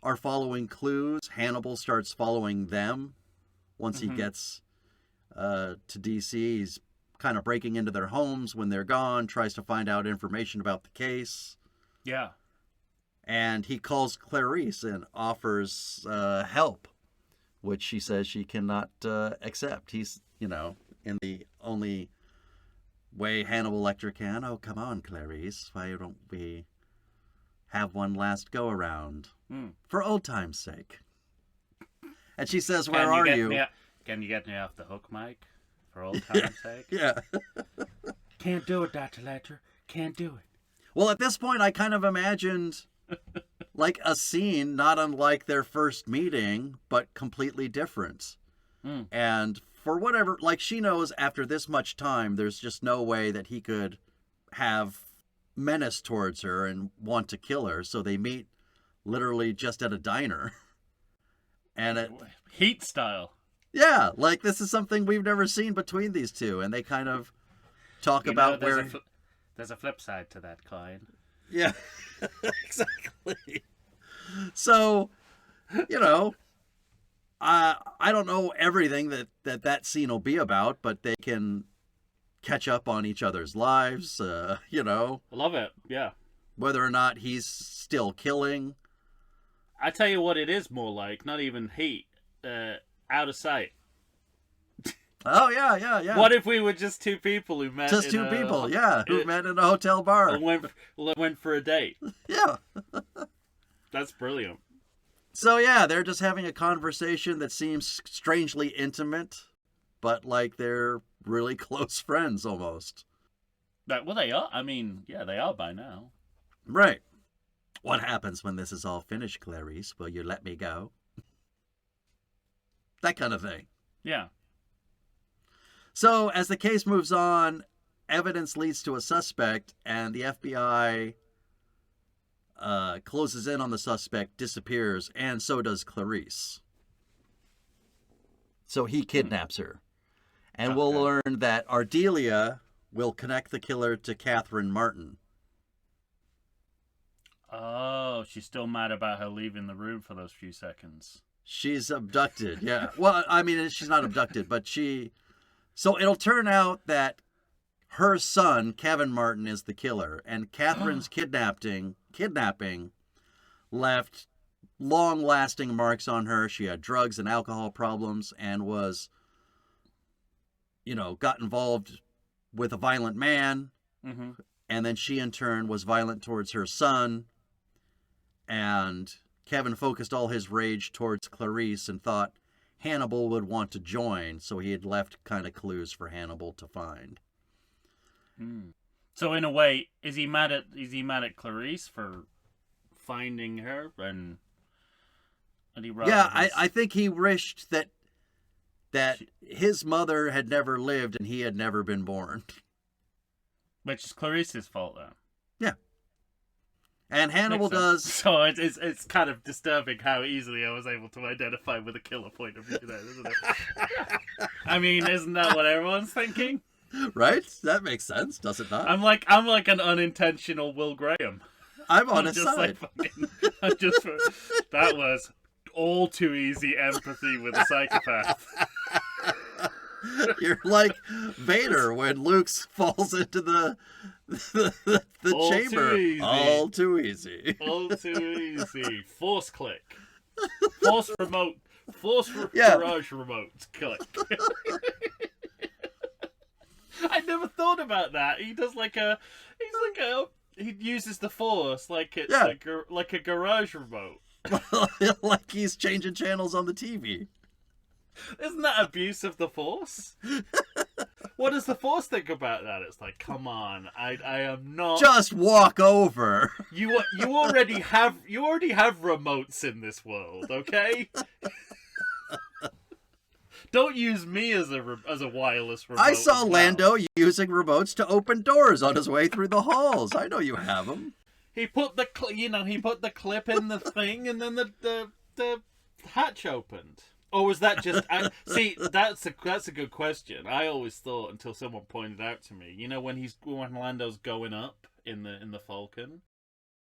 are following clues, Hannibal starts following them. Once he gets to D.C., he's kind of breaking into their homes when they're gone, tries to find out information about the case. Yeah. And he calls Clarice and offers help, which she says she cannot accept. He's, in the only way Hannibal Lecter can. Oh, come on, Clarice. Why don't we have one last go around for old time's sake? And she says, "Where are you?" Can you get me off the hook, Mike? For old time's sake? Yeah. Can't do it, Dr. Ledger. Can't do it. Well, at this point, I kind of imagined like a scene not unlike their first meeting, but completely different. And for whatever, like, she knows after this much time, there's just no way that he could have menace towards her and want to kill her. So they meet literally just at a diner. And Heat style. Yeah, like this is something we've never seen between these two. And they kind of talk about there's a flip side to that coin. Yeah, exactly. So, I don't know everything that scene will be about, but they can catch up on each other's lives, Love it, yeah. Whether or not he's still killing. I tell you what it is more like, not even heat, out of sight. Oh, yeah. What if we were just two people who met Just two people, who met in a hotel bar. And went for a date. Yeah. That's brilliant. So, yeah, they're just having a conversation that seems strangely intimate, but like they're really close friends almost. Well, they are. I mean, yeah, they are by now. Right. What happens when this is all finished, Clarice? Will you let me go? That kind of thing. Yeah. So, as the case moves on, evidence leads to a suspect, and the FBI closes in on the suspect, disappears, and so does Clarice. So he kidnaps her. And we'll learn that Ardelia will connect the killer to Catherine Martin. Oh, she's still mad about her leaving the room for those few seconds. She's abducted, yeah. Well, I mean, she's not abducted, but So it'll turn out that her son, Kevin Martin, is the killer, and Catherine's kidnapping left long-lasting marks on her. She had drugs and alcohol problems and was, got involved with a violent man. Mm-hmm. And then she, in turn, was violent towards her son. And Kevin focused all his rage towards Clarice and thought Hannibal would want to join, so he had left kind of clues for Hannibal to find. So in a way, is he mad at Clarice for finding her and he I think he wished that his mother had never lived and he had never been born. Which is Clarice's fault, though. Yeah. And Hannibal does. So it's kind of disturbing how easily I was able to identify with a killer point of view there, isn't it? I mean, isn't that what everyone's thinking? Right? That makes sense, does it not? I'm like an unintentional Will Graham. I'm on his side. That was all too easy empathy with a psychopath. You're like Vader when Luke falls into the all chamber. All too easy. All too easy. Force click. Force remote. Garage remote click. I never thought about that. He does he uses the force like it's like a garage remote. Like he's changing channels on the TV. Isn't that abuse of the Force? What does the Force think about that? It's like, come on, I am not. Just walk over. You already have remotes in this world, okay? Don't use me as a wireless remote. I saw Lando using remotes to open doors on his way through the halls. I know you have them. He put the clip in the thing, and then the hatch opened. Or was that just? See, that's a good question. I always thought, until someone pointed out to me, when Lando's going up in the Falcon,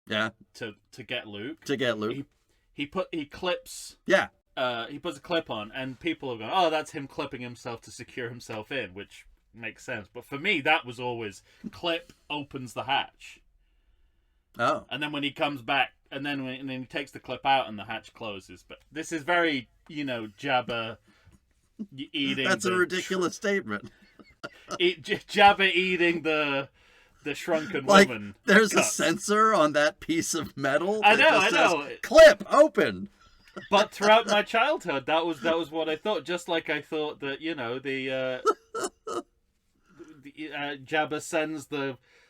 yeah, to get Luke, he clips, yeah, he puts a clip on, and people are going, oh, that's him clipping himself to secure himself in, which makes sense. But for me, that was always clip opens the hatch. Oh, and then when he comes back, and then he takes the clip out, and the hatch closes. But this is very, Jabba eating. That's a ridiculous statement. Jabba eating the shrunken like, woman. There's cut. a sensor on that piece of metal. I know. Says, clip open. But throughout my childhood, that was what I thought. Just like I thought that Jabba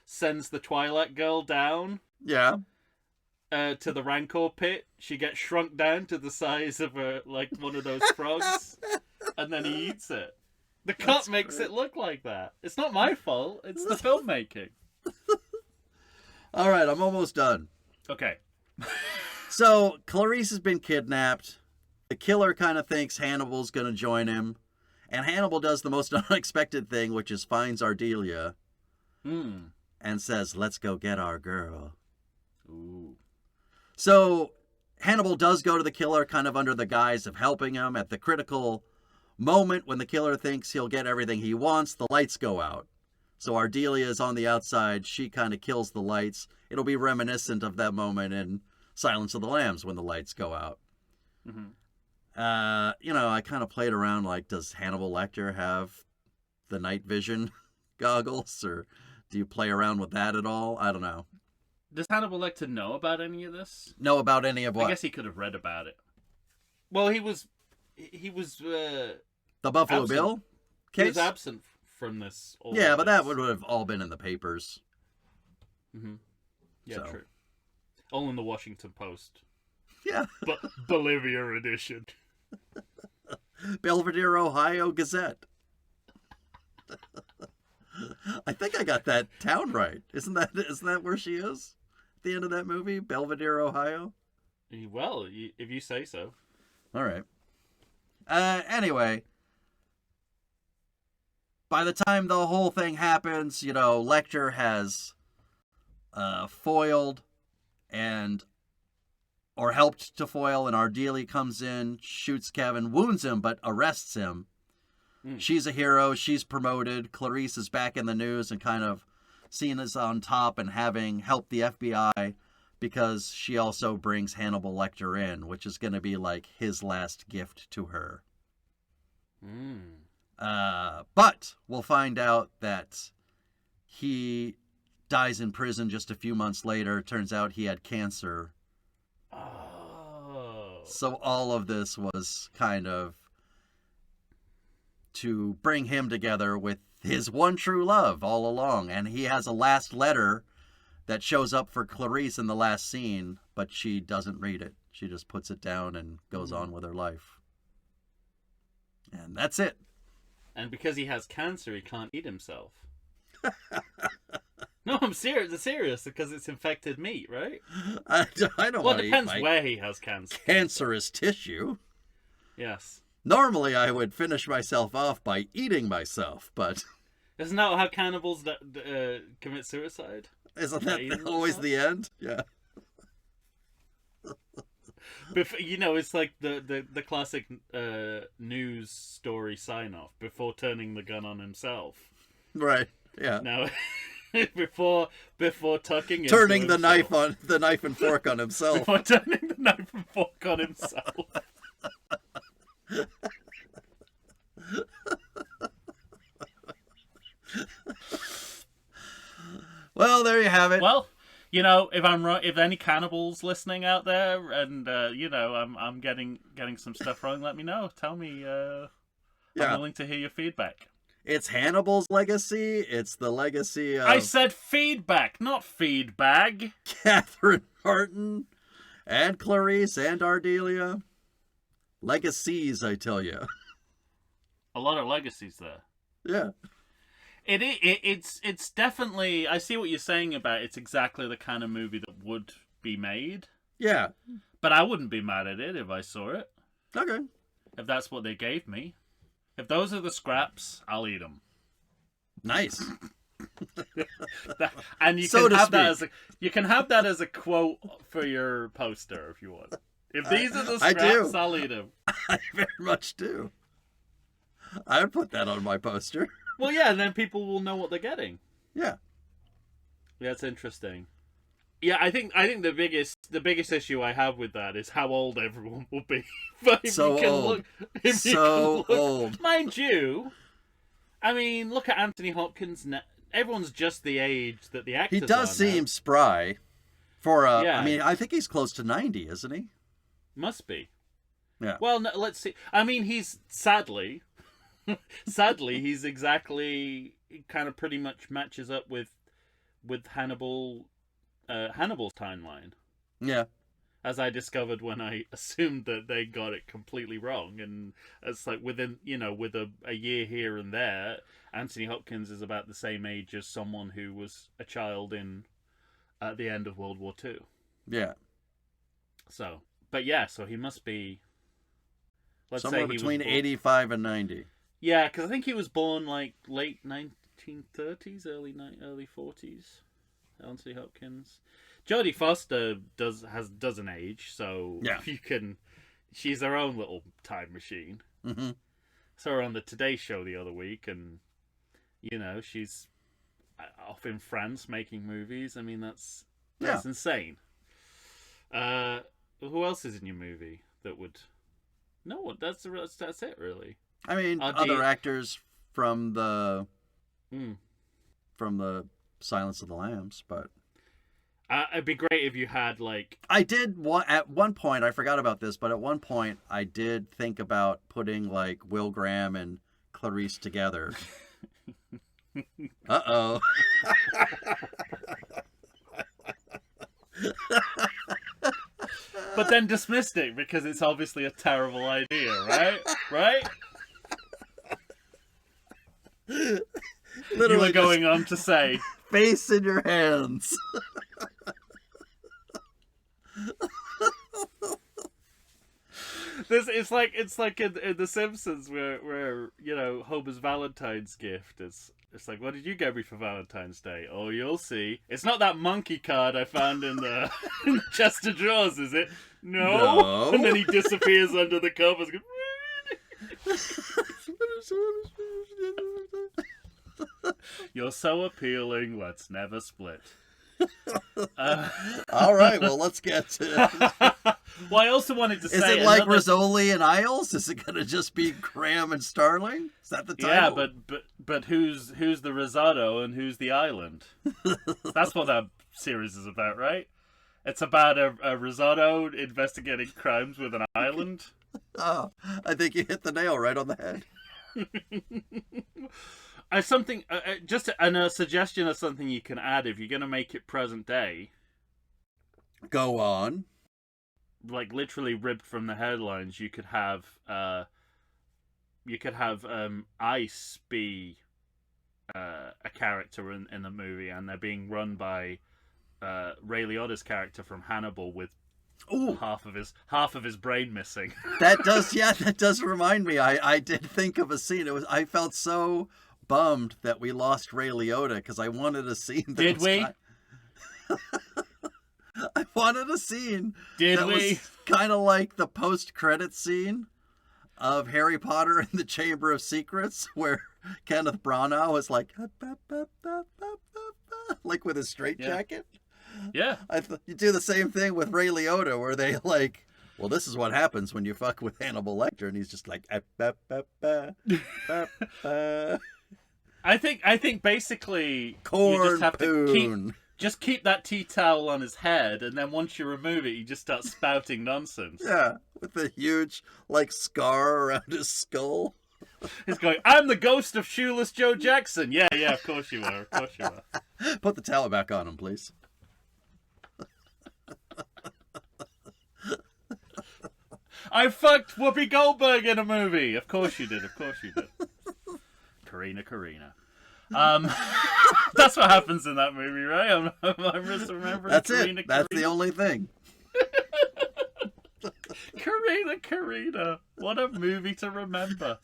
sends the Twilight Girl down. Yeah. To the Rancor pit. She gets shrunk down to the size of one of those frogs, and then he eats it. The cut makes it look like that. It's not my fault. It's the filmmaking. All right, I'm almost done. Okay. So Clarice has been kidnapped. The killer kind of thinks Hannibal's going to join him, and Hannibal does the most unexpected thing, which is finds Ardelia and says, "Let's go get our girl." Ooh. So Hannibal does go to the killer kind of under the guise of helping him. At the critical moment when the killer thinks he'll get everything he wants, the lights go out. So Ardelia is on the outside. She kind of kills the lights. It'll be reminiscent of that moment in Silence of the Lambs when the lights go out. Mm-hmm. I kind of played around like, does Hannibal Lecter have the night vision goggles? Or do you play around with that at all? I don't know. Does Hannibal Lecter know about any of this? Know about any of what? I guess he could have read about it. Well, he was the Buffalo absent. Bill case? He was absent from this. Yeah, but that would have all been in the papers. Mm-hmm. Yeah, So. True. All in the Washington Post. Yeah. Bolivia edition. Belvedere, Ohio Gazette. I think I got that town right. Isn't that where she is? At the end of that movie, Belvedere, Ohio? Well, if you say so. All right. Anyway, by the time the whole thing happens, Lecter has foiled or helped to foil, and Ardelia comes in, shoots Kevin, wounds him, but arrests him. She's a hero. She's promoted. Clarice is back in the news and kind of seen as on top and having helped the FBI because she also brings Hannibal Lecter in, which is going to be like his last gift to her. But we'll find out that he dies in prison just a few months later. Turns out he had cancer. Oh. So all of this was kind of to bring him together with his one true love all along. And he has a last letter that shows up for Clarice in the last scene, but she doesn't read it. She just puts it down and goes on with her life. And that's it. And because he has cancer, he can't eat himself. No, I'm serious. It's serious because it's infected meat, right? I don't Well, want it to eat depends my where he has cancer. cancerous tissue. Yes. Normally, I would finish myself off by eating myself, but... Isn't that how cannibals commit suicide? Isn't that always the end? Yeah. It's like the classic news story sign-off before turning the gun on himself. Right, yeah. Now, before tucking turning into the knife and fork on himself. Before turning the knife and fork on himself. Well, there you have it. Well, You know, if I'm wrong, if any cannibals listening out there, and you know, I'm getting some stuff wrong, let me know. Tell me. I'm willing to hear your feedback. It's Hannibal's legacy. It's the legacy of... I said feedback, not feedbag. Catherine Martin and Clarice and Ardelia. Legacies, I tell you. A lot of legacies there. Yeah. It's definitely... I see what you're saying about it's exactly the kind of movie that would be made. Yeah. But I wouldn't be mad at it if I saw it. Okay. If that's what they gave me. If those are the scraps, I'll eat them. Nice. And you So can to have that speak. you can have that as a quote for your poster if you want. If these are the scraps, I'll eat them. I very much do. I would put that on my poster. Well, yeah, and then people will know what they're getting. Yeah. That's interesting. Yeah, I think the biggest issue I have with that is how old everyone will be. But if So you can old. Look, So old. Mind you, I mean, look at Anthony Hopkins. Everyone's just the age that the actors He does are seem now. spry. For Yeah. I mean, I think he's close to 90, isn't he? Must be. Yeah. Well, no, let's see. I mean, he's sadly, he's exactly kind of pretty much matches up with Hannibal's timeline, Yeah. as I discovered when I assumed that they got it completely wrong. And it's like within, with a year here and there, Anthony Hopkins is about the same age as someone who was a child at the end of World War II. Yeah. So, but yeah, so he must be. Let's Somewhere say he between was born, 85 and 90. Yeah, because I think he was born like late 1930s, early 40s. Anthony Hopkins. Jodie Foster doesn't age, so Yeah. she's her own little time machine. Mm-hmm. Saw her on the Today Show the other week, and she's off in France making movies. I mean, that's insane. Who else is in your movie that would? No, that's it really. I mean, other actors from the Silence of the Lambs, but it'd be great if you had like. I did at one point. I forgot about this, but at one point I did think about putting like Will Graham and Clarice together. Uh-oh. But then dismissed it because it's obviously a terrible idea, right? Right? Literally you were going on to say, face in your hands. it's like in The Simpsons where Homer's Valentine's gift is. It's like, what did you get me for Valentine's Day? Oh, you'll see. It's not that monkey card I found in the chest of drawers, is it? No. And then he disappears under the covers. You're so appealing. Let's never split. All right, well, let's get to Well, I also wanted to say... Is it like Rizzoli and Isles? Is it going to just be Graham and Starling? Is that the title? Yeah, but who's the risotto and who's the island? That's what that series is about, right? It's about a risotto investigating crimes with an island. Oh, I think you hit the nail right on the head. Just a suggestion of something you can add if you're going to make it present day. Go on. Like literally ripped from the headlines, you could have Ice be a character in the movie, and they're being run by Ray Liotta's character from Hannibal with half of his brain missing. That does remind me. I did think of a scene. I felt so bummed that we lost Ray Liotta because I wanted a scene. Did we? I wanted a scene. Did we? Was kind of like the post-credit scene of Harry Potter in the Chamber of Secrets, where Kenneth Branagh was like, like with his straitjacket. Yeah. You do the same thing with Ray Liotta, where they like, well, this is what happens when you fuck with Hannibal Lecter, and he's just like, I think basically corn you just have to just keep that tea towel on his head, and then once you remove it, he just starts spouting nonsense. Yeah, with a huge, like, scar around his skull. He's going, I'm the ghost of Shoeless Joe Jackson. Yeah, of course you are. Of course you are. Put the towel back on him, please. I fucked Whoopi Goldberg in a movie. Of course you did. Of course you did. Karina. That's what happens in that movie, right? I'm misremembering. That's Karina, it. That's the only thing. Karina. What a movie to remember.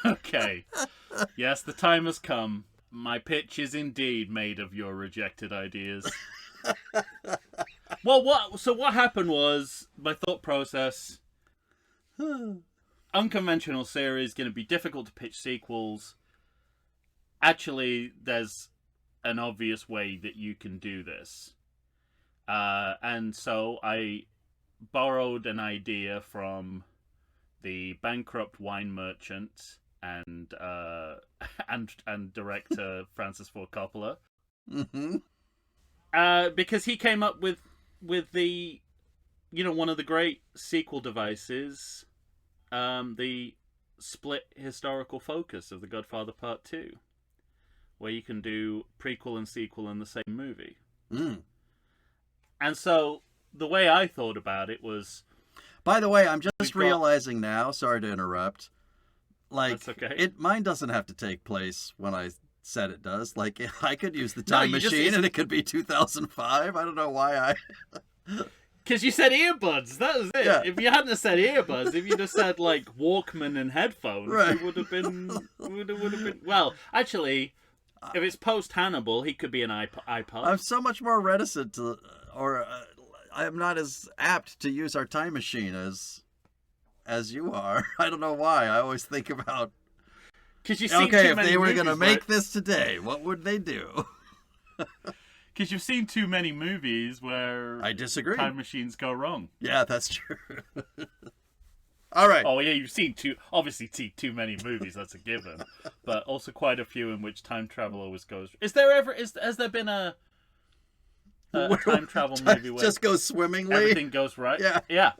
Okay. Yes, the time has come. My pitch is indeed made of your rejected ideas. Well, what happened was, my thought process, unconventional series, going to be difficult to pitch sequels. Actually, there's an obvious way that you can do this. And so I borrowed an idea from the bankrupt wine merchant and director Francis Ford Coppola. Mm-hmm. Because he came up with the, one of the great sequel devices, the split historical focus of The Godfather Part 2, where you can do prequel and sequel in the same movie. Mm. And so the way I thought about it was... By the way, I'm just realizing now, sorry to interrupt, like, That's okay. Mine doesn't have to take place when I said it does. Like, I could use the time machine just, and it could be 2005. I don't know why I... Because you said earbuds, that was it. Yeah. If you hadn't said earbuds, if you'd have said, like, Walkman and headphones, right. It would have been... Well, actually, if it's post-Hannibal, he could be an iPod. I'm so much more reticent to... Or I'm not as apt to use our time machine as you are. I don't know why. I always think about... Because you've seen okay, too if many they were movies, going to make this today, what would they do? Because you've seen too many movies where I disagree. Time machines go wrong. Yeah, that's true. All right. Oh yeah, you've seen too many movies. That's a given. But also quite a few in which time travel always goes. Has there been a time travel movie where just goes swimmingly? Everything goes right. Yeah.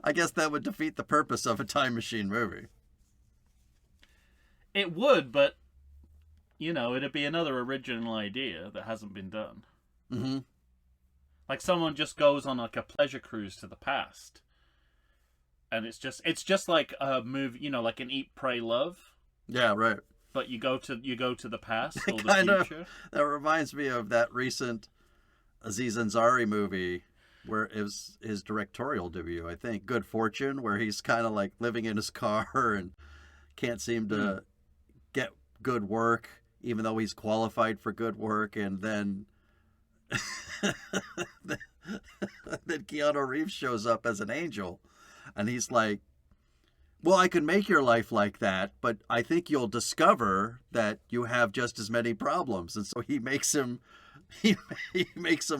I guess that would defeat the purpose of a time machine movie. It would, but it'd be another original idea that hasn't been done. Mm-hmm. Like someone just goes on like a pleasure cruise to the past, and it's just like a movie, like an Eat, Pray, Love. Yeah, right. But you go to the past or the kind future. That reminds me of that recent Aziz Ansari movie where it was his directorial debut, I think, Good Fortune, where he's kind of like living in his car and can't seem to get good work, even though he's qualified for good work, and then then Keanu Reeves shows up as an angel, and he's like, well, I could make your life like that, but I think you'll discover that you have just as many problems. And so he makes him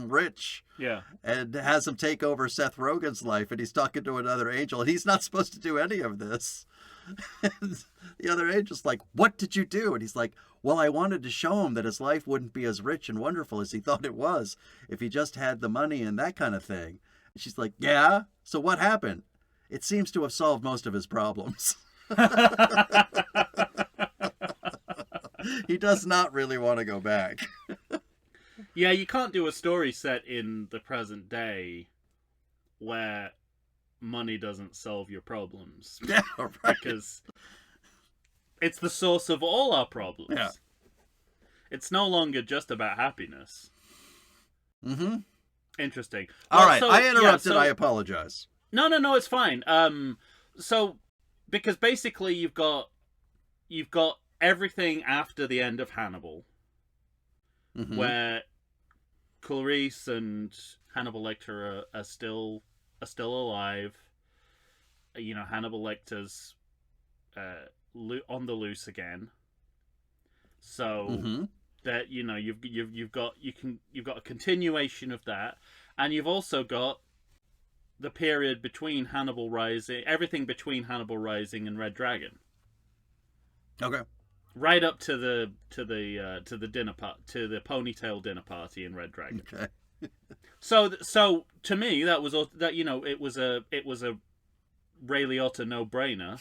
rich. Yeah. And has him take over Seth Rogen's life, and he's talking to another angel, and he's not supposed to do any of this. And the other angel's like, what did you do? And he's like, well, I wanted to show him that his life wouldn't be as rich and wonderful as he thought it was if he just had the money and that kind of thing. And she's like, yeah? So what happened? It seems to have solved most of his problems. He does not really want to go back. Yeah, you can't do a story set in the present day where money doesn't solve your problems. Yeah, right. Because it's the source of all our problems. Yeah. It's no longer just about happiness. Mm-hmm. Interesting. All right, so, I interrupted. Yeah, I apologize. No, it's fine. So because basically you've got everything after the end of Hannibal, Mm-hmm. where Clarice and Hannibal Lecter are still alive. Hannibal Lecter's on the loose again. So Mm-hmm. that you've got a continuation of that, and you've also got the period between Hannibal Rising, everything between Hannibal Rising and Red Dragon. Okay. right up to the ponytail dinner party in Red Dragon. Okay. So to me, that was that it was a Ray Liotta no-brainer.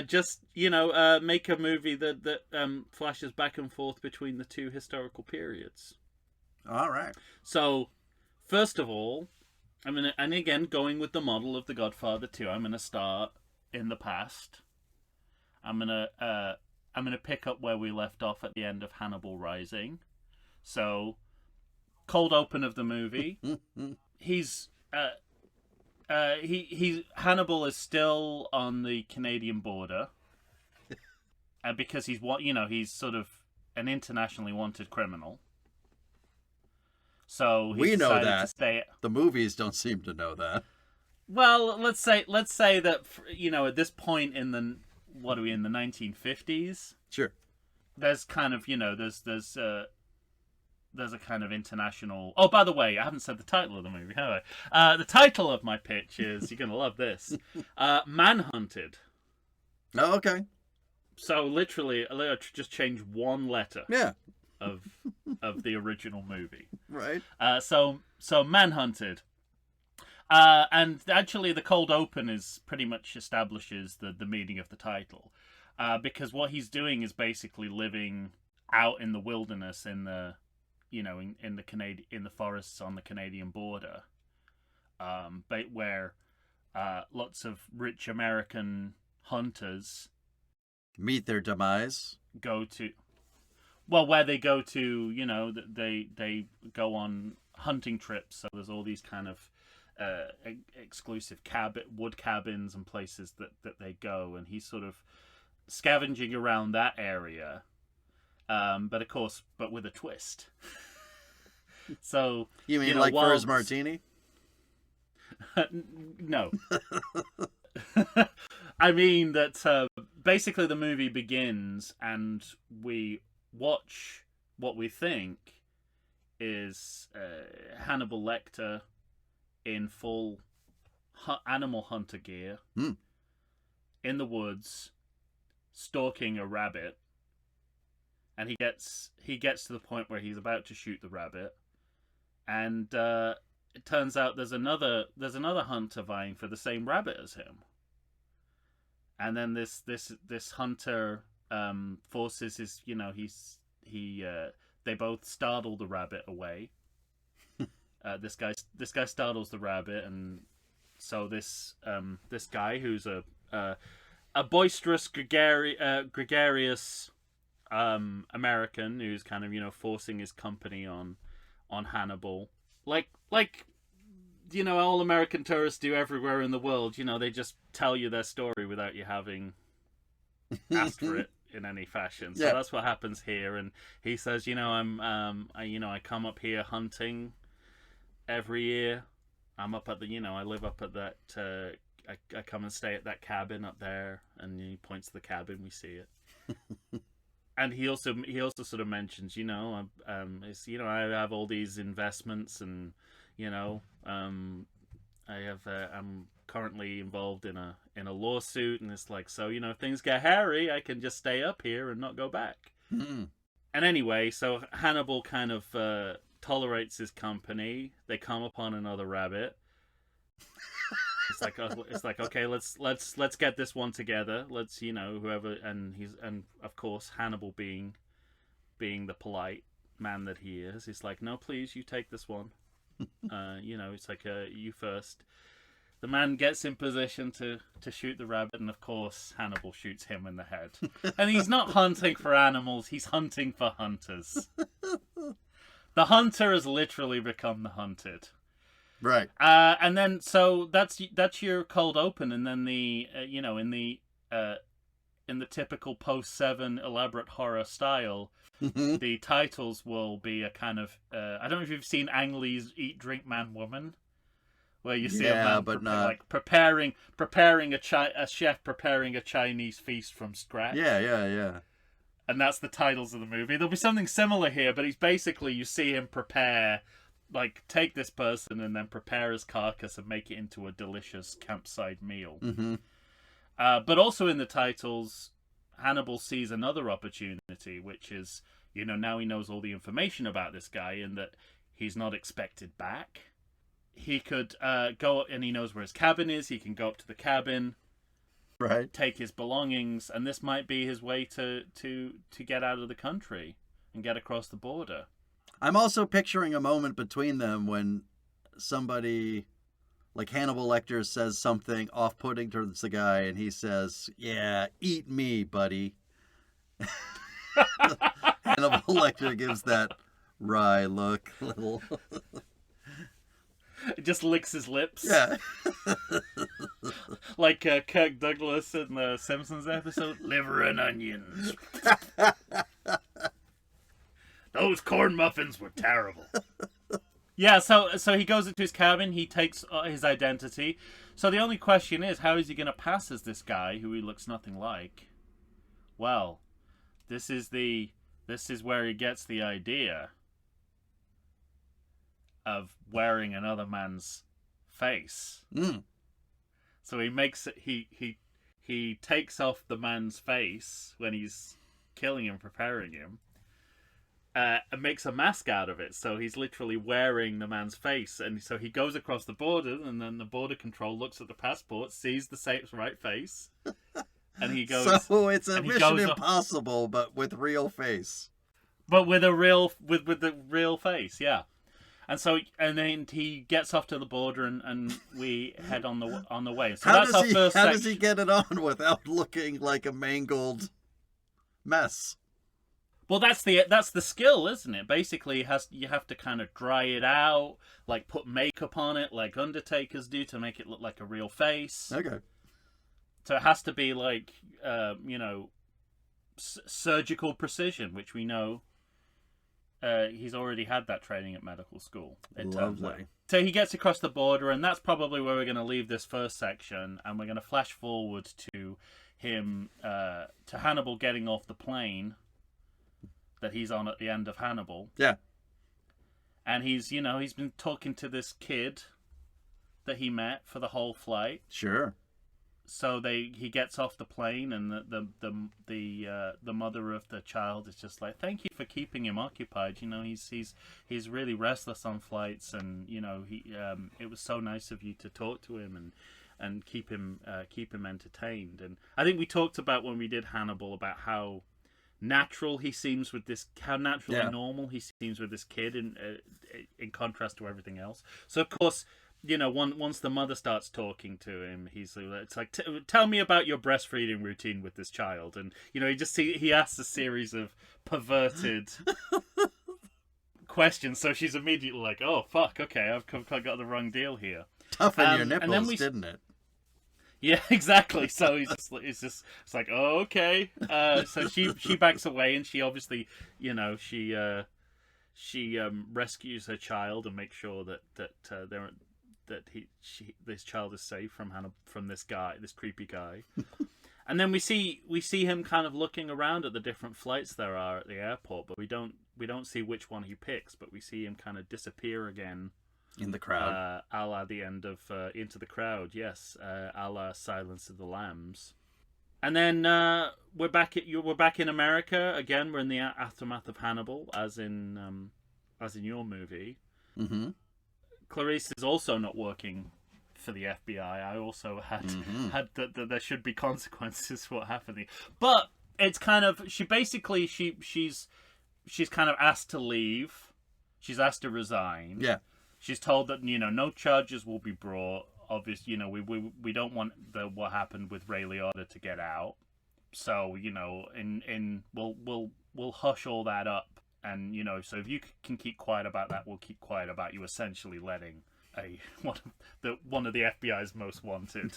Just make a movie that flashes back and forth between the two historical periods. All right. So, first of all, and again, going with the model of The Godfather 2, I'm gonna start in the past. I'm gonna pick up where we left off at the end of Hannibal Rising. So, cold open of the movie. He's Hannibal is still on the Canadian border, because he's sort of an internationally wanted criminal. So we know that. To stay... The movies don't seem to know that. Well, let's say that at this point in the what are we in the 1950s? Sure. There's kind of there's a kind of international... Oh, by the way, I haven't said the title of the movie, have I? The title of my pitch is, you're going to love this, Manhunted. Oh, okay. So, literally, just change one letter of the original movie. Right. So Manhunted. And actually, the cold open is pretty much establishes the meaning of the title. Because what he's doing is basically living out in the wilderness in the in the forests on the Canadian border, but where lots of rich American hunters meet their demise. Where they go to, they go on hunting trips. So there's all these kind of exclusive wood cabins and places that they go, and he's sort of scavenging around that area. But of course, with a twist. So you mean like for his martini? No. I mean that basically the movie begins and we watch what we think is Hannibal Lecter in full animal hunter gear in the woods, stalking a rabbit. And he gets to the point where he's about to shoot the rabbit, and it turns out there's another hunter vying for the same rabbit as him. And then this hunter forces his they both startle the rabbit away. This guy startles the rabbit, and so this guy who's a boisterous, gregarious American who's kind of forcing his company on Hannibal, like all American tourists do everywhere in the world. They just tell you their story without you having asked for it in any fashion. So that's what happens here. And he says, I come up here hunting every year. I'm up at I live up at that. I come and stay at that cabin up there, and he points to the cabin. We see it. And he also sort of mentions, I have all these investments, and I'm currently involved in a lawsuit, and it's like, so if things get hairy, I can just stay up here and not go back. Mm-hmm. And anyway, so Hannibal kind of tolerates his company. They come upon another rabbit. It's like okay, let's get this one together. Let's whoever, and of course Hannibal being the polite man that he is, he's like, no, please, you take this one. It's like you first. The man gets in position to shoot the rabbit, and of course Hannibal shoots him in the head. And he's not hunting for animals; he's hunting for hunters. The hunter has literally become the hunted. Right. And then so that's your cold open, and then the in the typical post-7 elaborate horror style, the titles will be a kind of I don't know if you've seen Ang Lee's Eat, Drink, Man, Woman, where you see a man like preparing a chef preparing a Chinese feast from scratch. Yeah. And that's the titles of the movie. There'll be something similar here, but he's basically, you see him prepare, like, take this person and then prepare his carcass and make it into a delicious campsite meal. Mm-hmm. But also in the titles, Hannibal sees another opportunity, which is, now he knows all the information about this guy and that he's not expected back. He could go, and he knows where his cabin is. He can go up to the cabin, right? Take his belongings, and this might be his way to get out of the country and get across the border. I'm also picturing a moment between them when somebody, like Hannibal Lecter, says something off-putting towards the guy, and he says, "Yeah, eat me, buddy." Hannibal Lecter gives that wry look, little. It just licks his lips. Yeah. Like Kirk Douglas in the Simpsons episode, liver and onions. Those corn muffins were terrible. Yeah, so he goes into his cabin, he takes his identity. So the only question is, how is he going to pass as this guy who he looks nothing like? Well, this is where he gets the idea of wearing another man's face. So he makes it. He takes off the man's face when he's killing him, preparing him, and makes a mask out of it. So he's literally wearing the man's face, and so he goes across the border, and then the border control looks at the passport, sees the same right face, and he goes. So it's a Mission Impossible, but with real face. But with a real with the real face, yeah. And then he gets off to the border, and we head on the way. So that's our first section. How does he get it on without looking like a mangled mess? Well, that's the skill, isn't it? Basically, you have to kind of dry it out, like put makeup on it, like Undertakers do, to make it look like a real face. Okay. So it has to be like, surgical precision, which we know. He's already had that training at medical school. Lovely. So he gets across the border, and that's probably where we're going to leave this first section, and we're going to flash forward to him, to Hannibal getting off the plane that he's on at the end of Hannibal. Yeah. And he's been talking to this kid that he met for the whole flight. Sure. So he gets off the plane, and the mother of the child is just like, "Thank you for keeping him occupied. He's really restless on flights, and it was so nice of you to talk to him and keep him entertained." And I think we talked about when we did Hannibal about how natural he seems with this, how naturally normal he seems with this kid in contrast to everything else. So of course, once the mother starts talking to him, it's like, tell me about your breastfeeding routine with this child. And, he asks a series of perverted questions. So she's immediately like, oh, fuck, okay, I've got the wrong deal here. Toughen your nipples, didn't it? Yeah, exactly. So it's like, oh, okay. So she backs away, and she obviously, she rescues her child and makes sure that this child is safe from this creepy guy. And then we see him kind of looking around at the different flights there are at the airport, but we don't see which one he picks, but we see him kind of disappear again in the crowd, a la the end of Into the Crowd, yes, a la Silence of the Lambs. And then we're back in America again. We're in the aftermath of Hannibal, as in your movie. Mm-hmm. Clarice is also not working for the FBI. I also had that there should be consequences for what happened. But it's kind of she's kind of asked to leave. She's asked to resign. Yeah. She's told that no charges will be brought. Obviously, we don't want what happened with Ray Liotta to get out. So we'll hush all that up. And, so if you can keep quiet about that, we'll keep quiet about you essentially letting one of the FBI's most wanted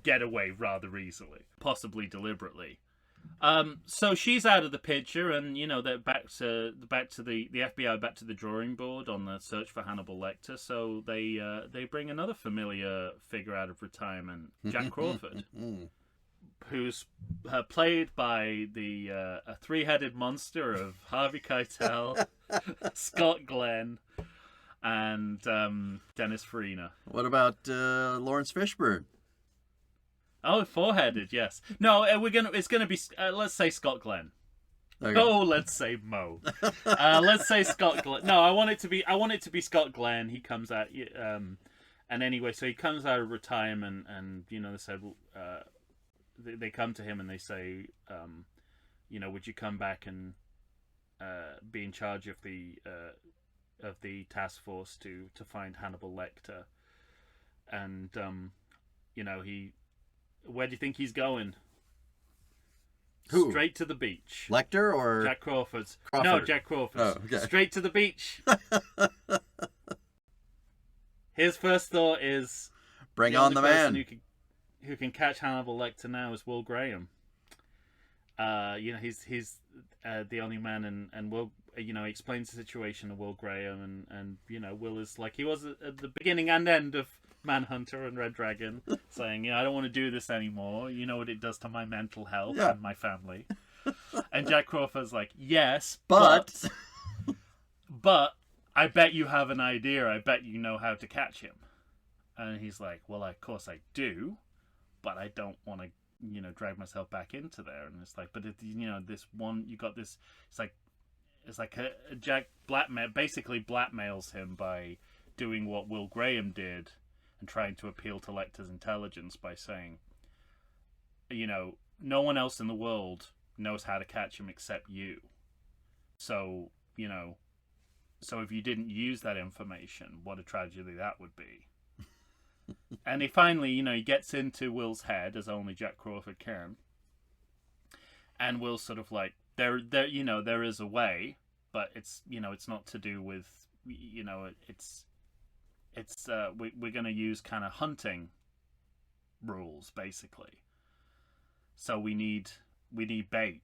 get away rather easily, possibly deliberately. So she's out of the picture, and, they're back to the FBI, back to the drawing board on the search for Hannibal Lecter. So they bring another familiar figure out of retirement, Jack Crawford. Who's played by a three-headed monster of Harvey Keitel, Scott Glenn, and Dennis Farina. What about Lawrence Fishburne? Oh, four-headed, yes. No, it's gonna be, let's say Scott Glenn. Okay. Oh, let's say Mo. Let's say Scott Glenn. No, I want it to be Scott Glenn. He comes out, and anyway, so he comes out of retirement, and they said, they come to him and they say, would you come back and be in charge of the task force to find Hannibal Lecter? And where do you think he's going? Who? Straight to the beach. Lecter or Jack Crawford's? Crawford? No, Jack Crawford's. Oh, okay. Straight to the beach. His first thought is, bring on the man. Who can catch Hannibal Lecter now is Will Graham. He's the only man, and Will, he explains the situation to Will Graham, and Will is like he was at the beginning and end of Manhunter and Red Dragon, saying, I don't want to do this anymore. You know what it does to my mental health and my family. And Jack Crawford's like, yes, but I bet you have an idea. I bet you know how to catch him. And he's like, well, of course I do, but I don't want to, drag myself back into there. And it's like, but this one, you got this. It's like Jack basically blackmails him by doing what Will Graham did and trying to appeal to Lecter's intelligence by saying, no one else in the world knows how to catch him except you. So, so if you didn't use that information, what a tragedy that would be. And he finally, he gets into Will's head, as only Jack Crawford can. And Will's sort of like, there is a way, but it's not to do with, we're going to use kind of hunting rules, basically. So we need bait.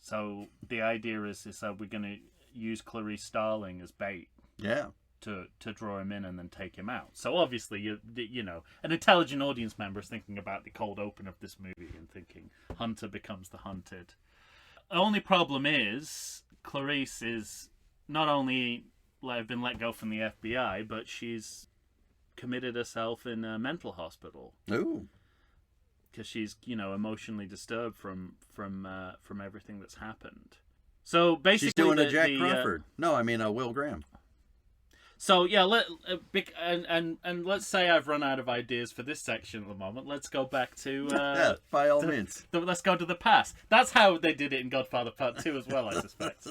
So the idea is that we're going to use Clarice Starling as bait. Yeah. To draw him in and then take him out. So obviously, an intelligent audience member is thinking about the cold open of this movie and thinking Hunter becomes the hunted. The only problem is Clarice is not only been let go from the FBI, but she's committed herself in a mental hospital. Ooh. Because she's emotionally disturbed from everything that's happened. So basically, she's doing a Jack Crawford. No, I mean a Will Graham. So yeah, and let's say I've run out of ideas for this section at the moment. Let's go back to by all means. Let's go to the past. That's how they did it in Godfather Part 2 as well, I suspect.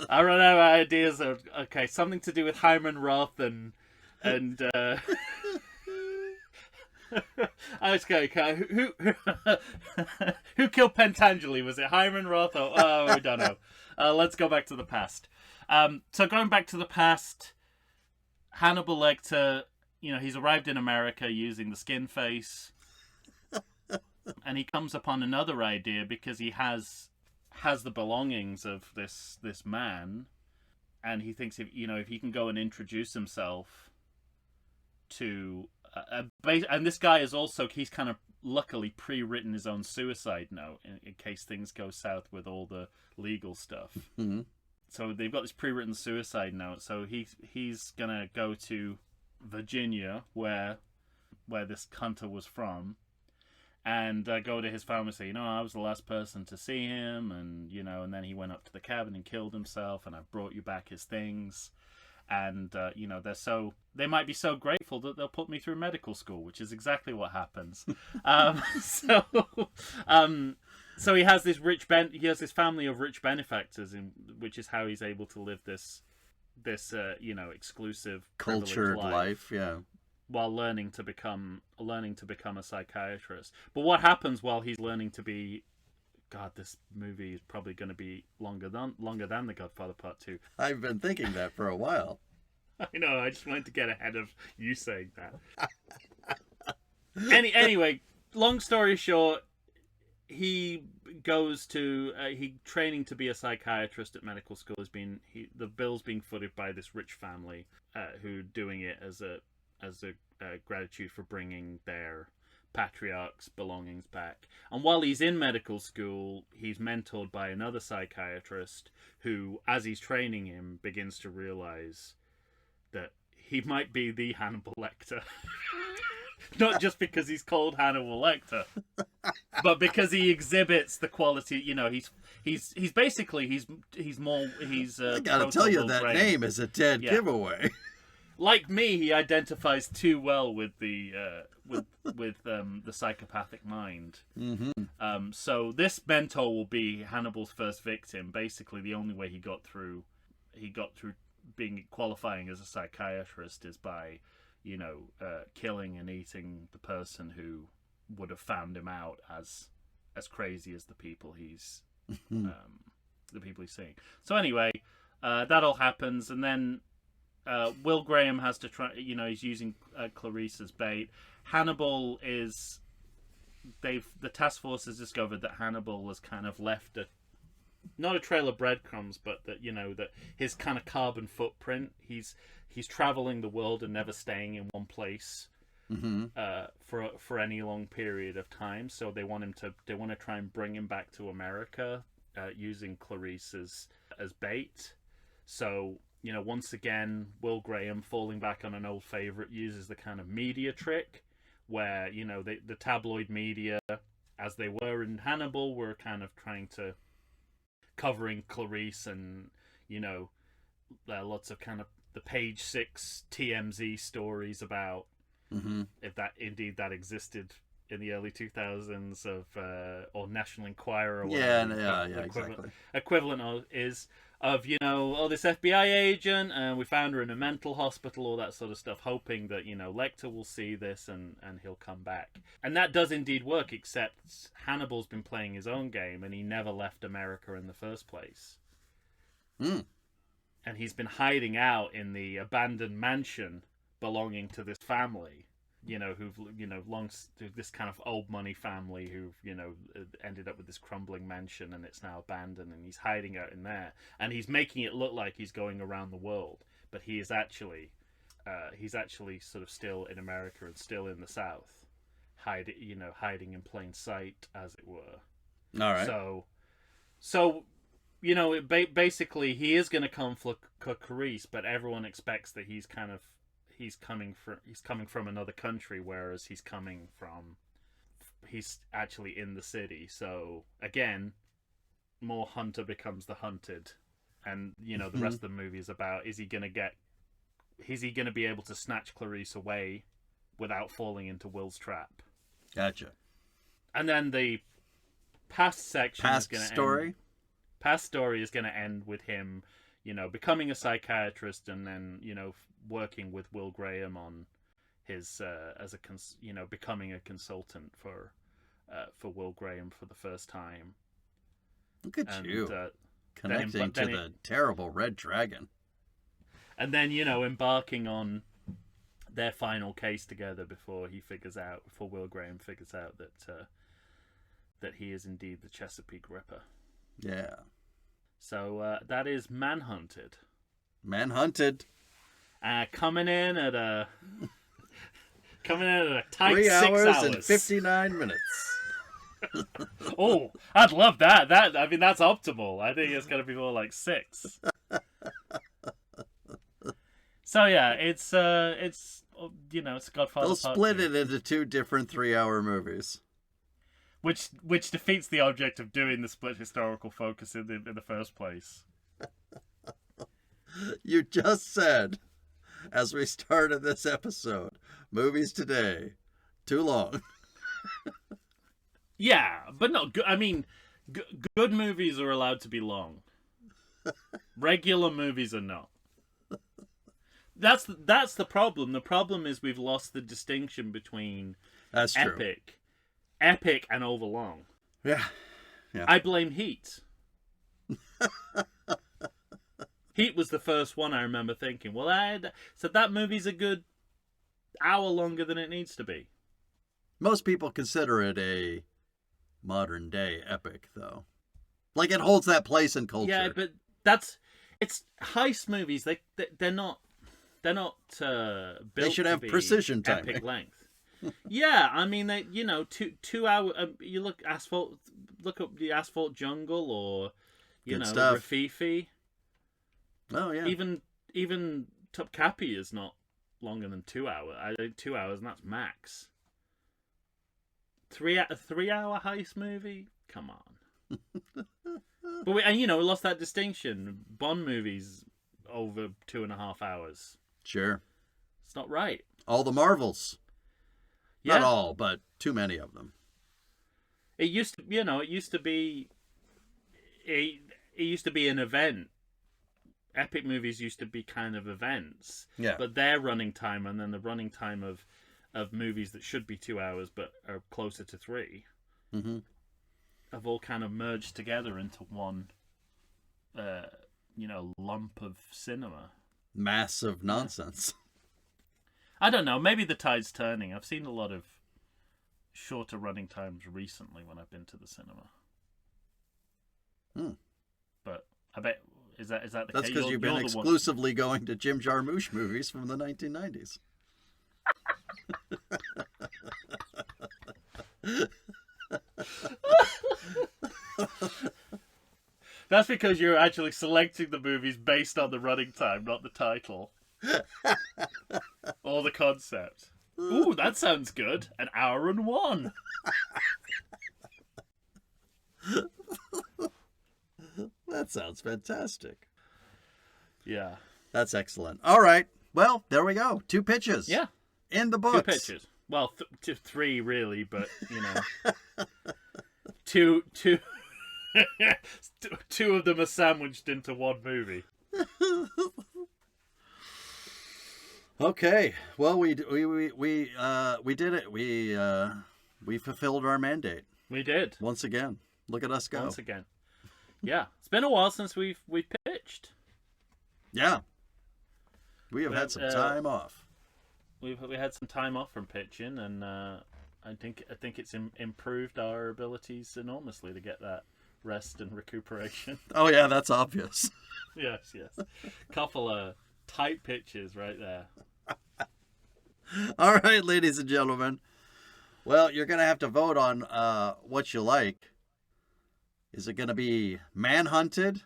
I run out of ideas. Okay, something to do with Hyman Roth and I was going, who killed Pentangeli? Was it Hyman Roth or we don't know. Let's go back to the past. So going back to the past. Hannibal Lecter, he's arrived in America using the skin face, and he comes upon another idea because he has the belongings of this man, and he thinks if he can go and introduce himself to and this guy is also, he's kind of luckily pre-written his own suicide note in case things go south with all the legal stuff. Mm-hmm. So they've got this pre-written suicide note. So he's gonna go to Virginia, where this hunter was from, and go to his family and say, I was the last person to see him, and and then he went up to the cabin and killed himself, and I brought you back his things, and they might be so grateful that they'll put me through medical school, which is exactly what happens. So he has this family of rich benefactors, which is how he's able to live this exclusive cultured life, yeah. While learning to become a psychiatrist. But what happens while he's learning to be? God, this movie is probably going to be longer than The Godfather Part 2. I've been thinking that for a while. I know. I just wanted to get ahead of you saying that. Anyway, long story short. He goes to training to be a psychiatrist at medical school. The bill's being footed by this rich family who doing it as a gratitude for bringing their patriarch's belongings back. And while he's in medical school, he's mentored by another psychiatrist who, as he's training him, begins to realize that he might be the Hannibal Lecter. Not just because he's called Hannibal Lecter, but because he exhibits the quality. You know, he's basically more. I gotta tell you, that name is a dead giveaway. Like me, he identifies too well with the the psychopathic mind. Mm-hmm. So this mentor will be Hannibal's first victim. Basically, the only way he got through being qualifying as a psychiatrist is by, killing and eating the person who would have found him out as crazy as the people he's seeing. So anyway, that all happens, and then Will Graham has to try. He's using Clarice as bait. Hannibal is. The task force has discovered that Hannibal has kind of left not a trail of breadcrumbs, but that that his kind of carbon footprint. He's traveling the world and never staying in one place for any long period of time. So they want to try and bring him back to America using Clarice as bait. So once again, Will Graham, falling back on an old favorite, uses the kind of media trick where the tabloid media, as they were in Hannibal, were kind of trying to covering Clarice and lots of kind of the page 6 TMZ stories about if that indeed that existed in the early 2000s or National Enquirer or whatever equivalent is of this FBI agent, and we found her in a mental hospital, all that sort of stuff, hoping that Lecter will see this and he'll come back. And that does indeed work, except Hannibal's been playing his own game and he never left America in the first place. And he's been hiding out in the abandoned mansion belonging to this family, who've this kind of old money family who've ended up with this crumbling mansion, and it's now abandoned, and he's hiding out in there, and he's making it look like he's going around the world, but he is actually sort of still in America and still in the South, hiding in plain sight, as it were. All right. So basically he is going to come for Clarice, but everyone expects that he's coming from another country, whereas he's actually in the city. So again, more hunter becomes the hunted, and the rest of the movie is about is he going to be able to snatch Clarice away without falling into Will's trap. Gotcha. And then the past section is going to end. Past story is going to end with him becoming a psychiatrist, and then working with Will Graham on his becoming a consultant for Will Graham for the first time. Look at you connecting to the terrible Red Dragon, and then embarking on their final case together before Will Graham figures out that he is indeed the Chesapeake Ripper. Yeah. So that is Manhunted. Coming in at a tight 3 6 hours and 59 minutes. Oh, I'd love that. That's optimal. I think it's gonna be more like 6. So yeah, it's Godfather. They'll split it into 2 different 3-hour movies. Which defeats the object of doing the split historical focus in the first place. You just said, as we started this episode, movies today, too long. Yeah, but no, I mean, good movies are allowed to be long. Regular movies are not. That's the problem. The problem is we've lost the distinction between epic and overlong. Yeah. I blame Heat. Heat was the first one I remember thinking, so that movie's a good hour longer than it needs to be. Most people consider it a modern day epic, though. Like, it holds that place in culture. Yeah, but it's heist movies. They're not built. They should have precision timing. Epic length. Yeah, I mean, 2 hour. You look up the Asphalt Jungle, or Rafifi. Oh yeah. Even Topkapi is not longer than 2 hours. I think 2 hours, and that's max. A 3-hour heist movie? Come on. But we lost that distinction. Bond movies over 2.5 hours. Sure. It's not right. All the Marvels. Yeah. Not all, but too many of them. It used to be an event. Epic movies used to be kind of events. Yeah. But their running time and then the running time of movies that should be 2 hours but are closer to 3 have all kind of merged together into one lump of cinema. Massive nonsense. I don't know, maybe the tide's turning. I've seen a lot of shorter running times recently when I've been to the cinema. But I bet is that the That's case? That's because you've been exclusively going to Jim Jarmusch movies from the 1990s. That's because you're actually selecting the movies based on the running time, not the title. Or the concept. Ooh, that sounds good. 1 hour and 1. That sounds fantastic. Yeah. That's excellent. All right. Well, there we go. 2 pitches. Yeah. In the books. 2 pitches. Well, 3 really, but, two two of them are sandwiched into one movie. Okay. Well, we did it. We fulfilled our mandate. We did. Once again. Look at us go. Once again. Yeah. It's been a while since we pitched. Yeah. We have had some time off. We had some time off from pitching, and I think it's improved our abilities enormously to get that rest and recuperation. Oh yeah, that's obvious. Yes. Couple of tight pitches right there. All right, ladies and gentlemen. Well, you're going to have to vote on what you like. Is it going to be Manhunted?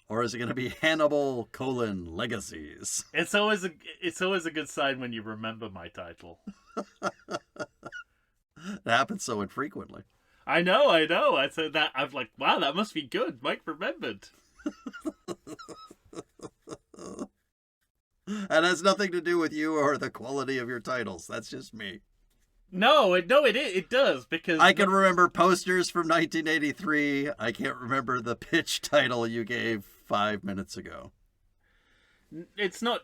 Or is it going to be Hannibal: Legacies? It's always a good sign when you remember my title. It happens so infrequently. I know. I said that. I'm like, wow, that must be good. Mike remembered. That has nothing to do with you or the quality of your titles. That's just me. No, it does, because I can remember posters from 1983. I can't remember the pitch title you gave 5 minutes ago. It's not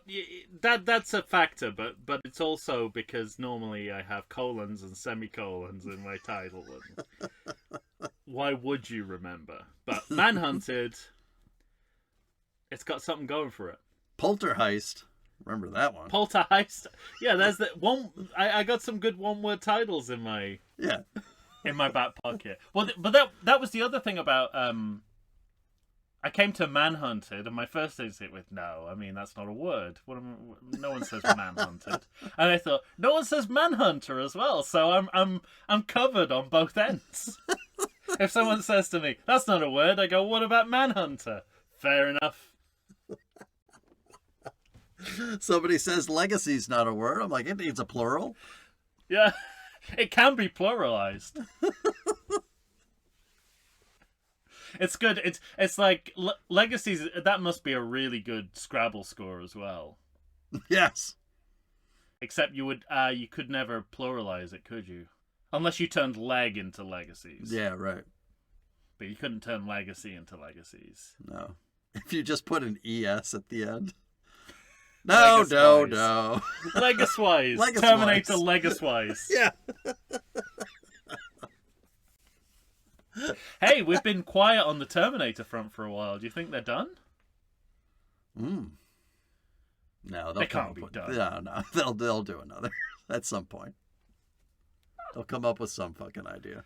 that's a factor, but it's also because normally I have colons and semicolons in my title. And why would you remember? But Manhunted, it's got something going for it. Poltergeist. Remember that one? Poltergeist. Yeah, there's that one. I got some good one-word titles in my back pocket. Well, but that was the other thing about I came to Manhunted, and my first instinct was, no, I mean that's not a word. No one says Manhunted, and I thought no one says Manhunter as well, so I'm covered on both ends. If someone says to me that's not a word, I go, what about Manhunter? Fair enough. Somebody says legacy's not a word. I'm like, it needs a plural. Yeah, it can be pluralized. It's good. It's like legacies. That must be a really good Scrabble score as well. Yes. Except you could never pluralize it, could you? Unless you turned leg into legacies. Yeah, right. But you couldn't turn legacy into legacies. No. If you just put an ES at the end. No. Legaswise. Terminator Legaswise. Yeah. Hey, we've been quiet on the Terminator front for a while. Do you think they're done? No, they can't be done. No, they'll do another at some point. They'll come up with some fucking idea.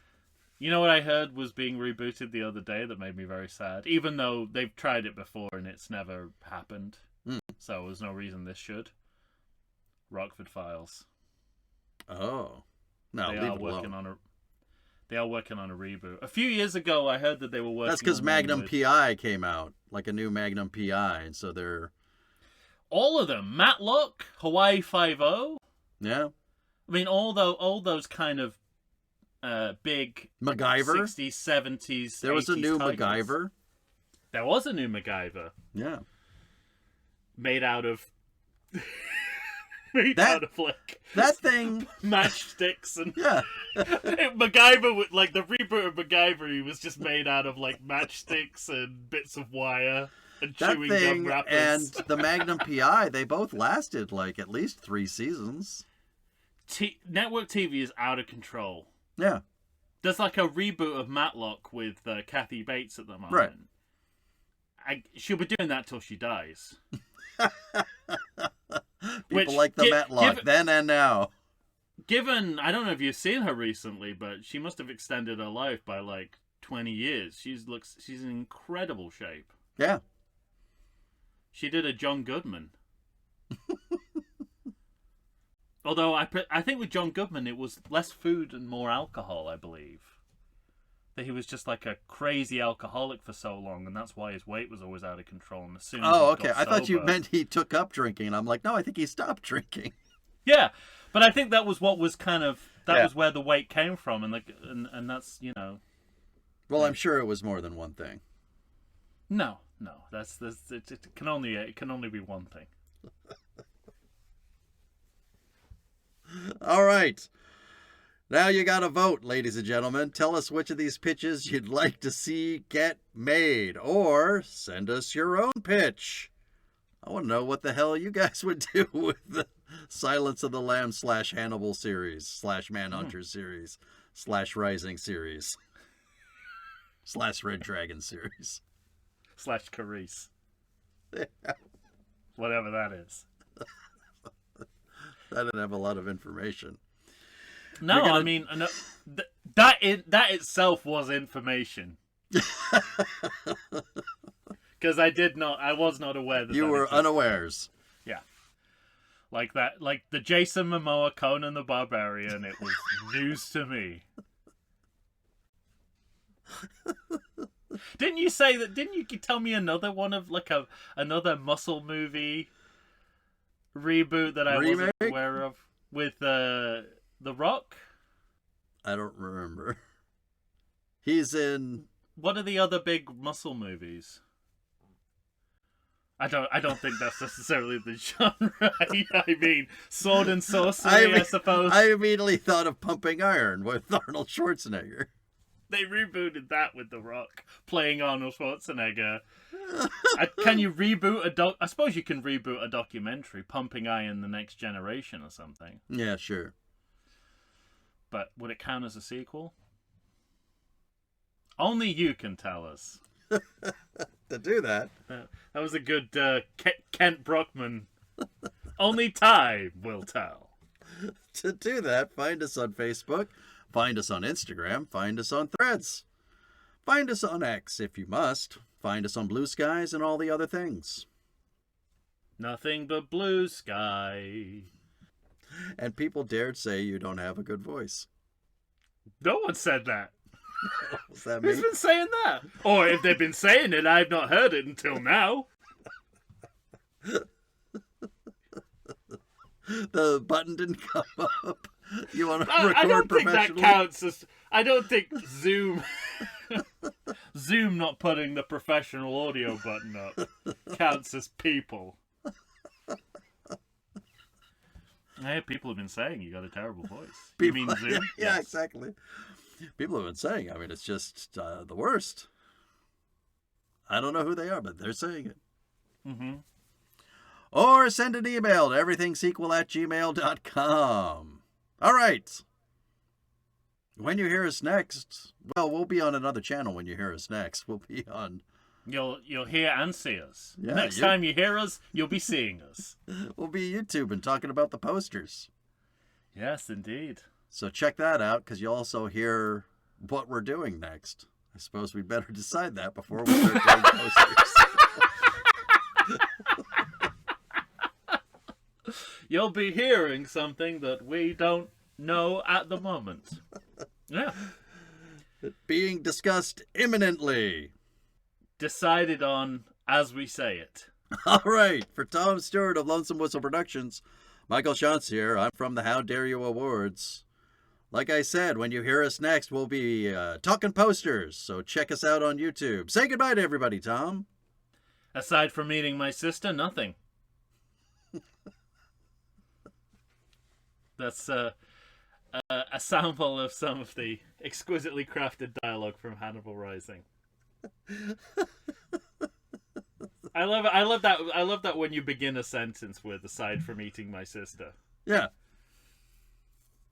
You know what I heard was being rebooted the other day that made me very sad, even though they've tried it before and it's never happened. So there's no reason this should. Rockford Files. Oh. No, they leave are it working alone. They are working on a reboot. A few years ago, I heard that they were working. That's because Magnum PI came out, like a new Magnum PI, and so they're. All of them. Matlock, Hawaii Five-0. Yeah. I mean, all those kind of big MacGyver. 60s, 70s, There was a 80s new tigers. MacGyver. There was a new MacGyver. Yeah. Made out of... that thing... matchsticks and... Yeah. MacGyver, like, the reboot of MacGyver, he was just made out of, like, matchsticks and bits of wire and That chewing thing gum wrappers. and the Magnum PI, they both lasted, like, at least 3 seasons. Network TV is out of control. Yeah. There's, like, a reboot of Matlock with Kathy Bates at the moment. Right. She'll be doing that till she dies. People like the Matlock, then and now. Given, I don't know if you've seen her recently, but she must have extended her life by like 20 years. She's in incredible shape. Yeah. She did a John Goodman. Although I think with John Goodman it was less food and more alcohol, I believe. That he was just like a crazy alcoholic for so long, and that's why his weight was always out of control. And as soon as okay. I thought you meant he took up drinking, and I'm like, no, I think he stopped drinking. Yeah, but I think that was what was kind of was where the weight came from, and that's Well, I'm sure it was more than one thing. No, it can only be one thing. All right. Now you got to vote, ladies and gentlemen. Tell us which of these pitches you'd like to see get made, or send us your own pitch. I want to know what the hell you guys would do with the Silence of the Lambs / Hannibal series / Manhunter series / Rising series / Red Dragon series / Carice. Whatever that is. I didn't have a lot of information. No, I mean, that itself was information. Because I was not aware that you were existed. unawares. Yeah. Like that, like the Jason Momoa Conan the Barbarian, it was news to me. Didn't you tell me another one of like another muscle movie reboot that I wasn't aware of with The Rock? I don't remember. He's in... What are the other big muscle movies? I don't think that's necessarily the genre. I mean, sword and sorcery, I suppose. I immediately thought of Pumping Iron with Arnold Schwarzenegger. They rebooted that with The Rock playing Arnold Schwarzenegger. Can you reboot I suppose you can reboot a documentary, Pumping Iron: The Next Generation or something. Yeah, sure. But would it count as a sequel? Only you can tell us. To do that. That was a good Kent Brockman. Only time will tell. To do that, find us on Facebook, find us on Instagram, find us on Threads, find us on X if you must, find us on Blue Skies and all the other things. Nothing but blue sky. And people dared say you don't have a good voice. No one said that. Was that me? Who's been saying that? Or if they've been saying it, I've not heard it until now. The button didn't come up. You want to record I don't think that professionally? counts as... I don't think Zoom... Zoom not putting the professional audio button up counts as people. Hey, people have been saying you got a terrible voice. You mean Zoom? Yeah, Yes. exactly. People have been saying, I mean, it's just the worst. I don't know who they are, but they're saying it. Mm-hmm. Or send an email to everythingsequel@gmail.com. All right. When you hear us next, well, we'll be on another channel when you hear us next. We'll be on... You'll hear and see us. Yeah, Next time you hear us, you'll be seeing us. We'll be YouTube and talking about the posters. Yes, indeed. So check that out, because you'll also hear what we're doing next. I suppose we'd better decide that before we start doing posters. You'll be hearing something that we don't know at the moment. Yeah. Being discussed imminently. Decided on as we say it. All right, for Tom Stewart of Lonesome Whistle Productions, Michael Shantz here. I'm from the How Dare You Awards. Like I said, when you hear us next, we'll be talking posters, so check us out on YouTube. Say goodbye to everybody, Tom. Aside from meeting my sister, nothing. That's a sample of some of the exquisitely crafted dialogue from Hannibal Rising. I love that when you begin a sentence with "aside from eating my sister." Yeah.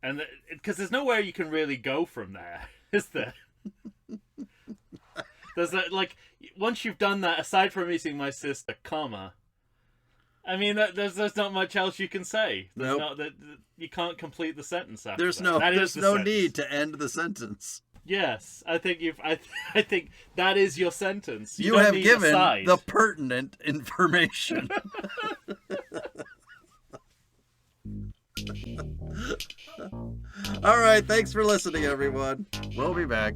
And because there's nowhere you can really go from there, is there? There's like once you've done that, aside from eating my sister, comma. I mean, there's not much else you can say. Nope. You can't complete the sentence after There's that. there's no need to end the sentence. Yes, I think I think that is your sentence. You have given the pertinent information. All right, thanks for listening, everyone. We'll be back.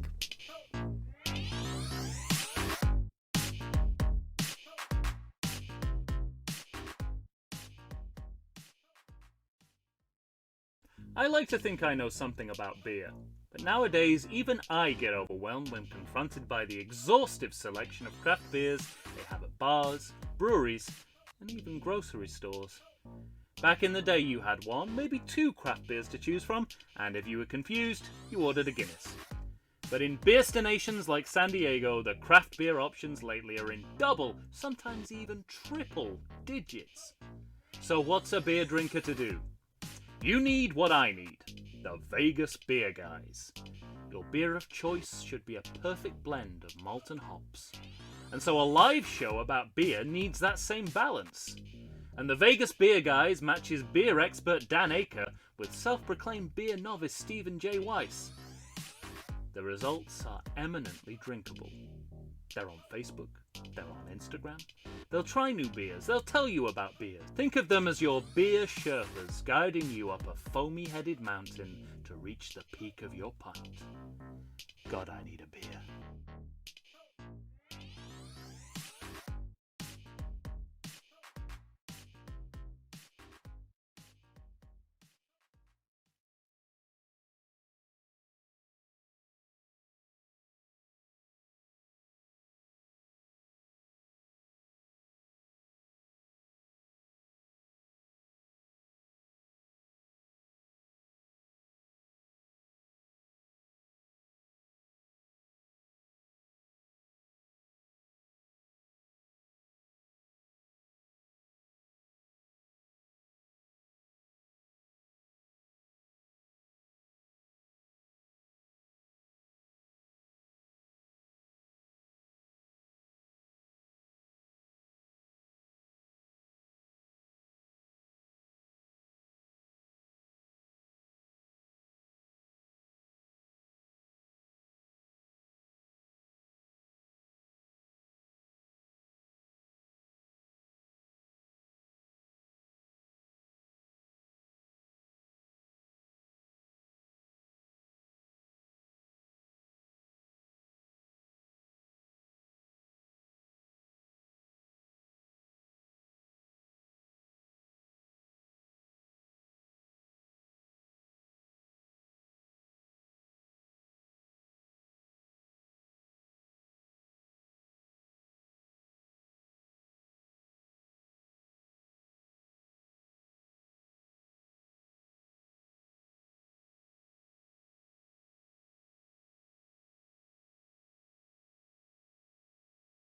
I like to think I know something about beer, but nowadays even I get overwhelmed when confronted by the exhaustive selection of craft beers they have at bars, breweries, and even grocery stores. Back in the day you had one, maybe two craft beers to choose from, and if you were confused, you ordered a Guinness. But in beerstinations like San Diego, the craft beer options lately are in double, sometimes even triple digits. So what's a beer drinker to do? You need what I need, the Vegas Beer Guys. Your beer of choice should be a perfect blend of malt and hops. And so a live show about beer needs that same balance. And the Vegas Beer Guys matches beer expert Dan Aker with self-proclaimed beer novice Stephen J. Weiss. The results are eminently drinkable. They're on Facebook, they're on Instagram. They'll try new beers, they'll tell you about beer. Think of them as your beer Sherpas guiding you up a foamy-headed mountain to reach the peak of your pint. God, I need a beer.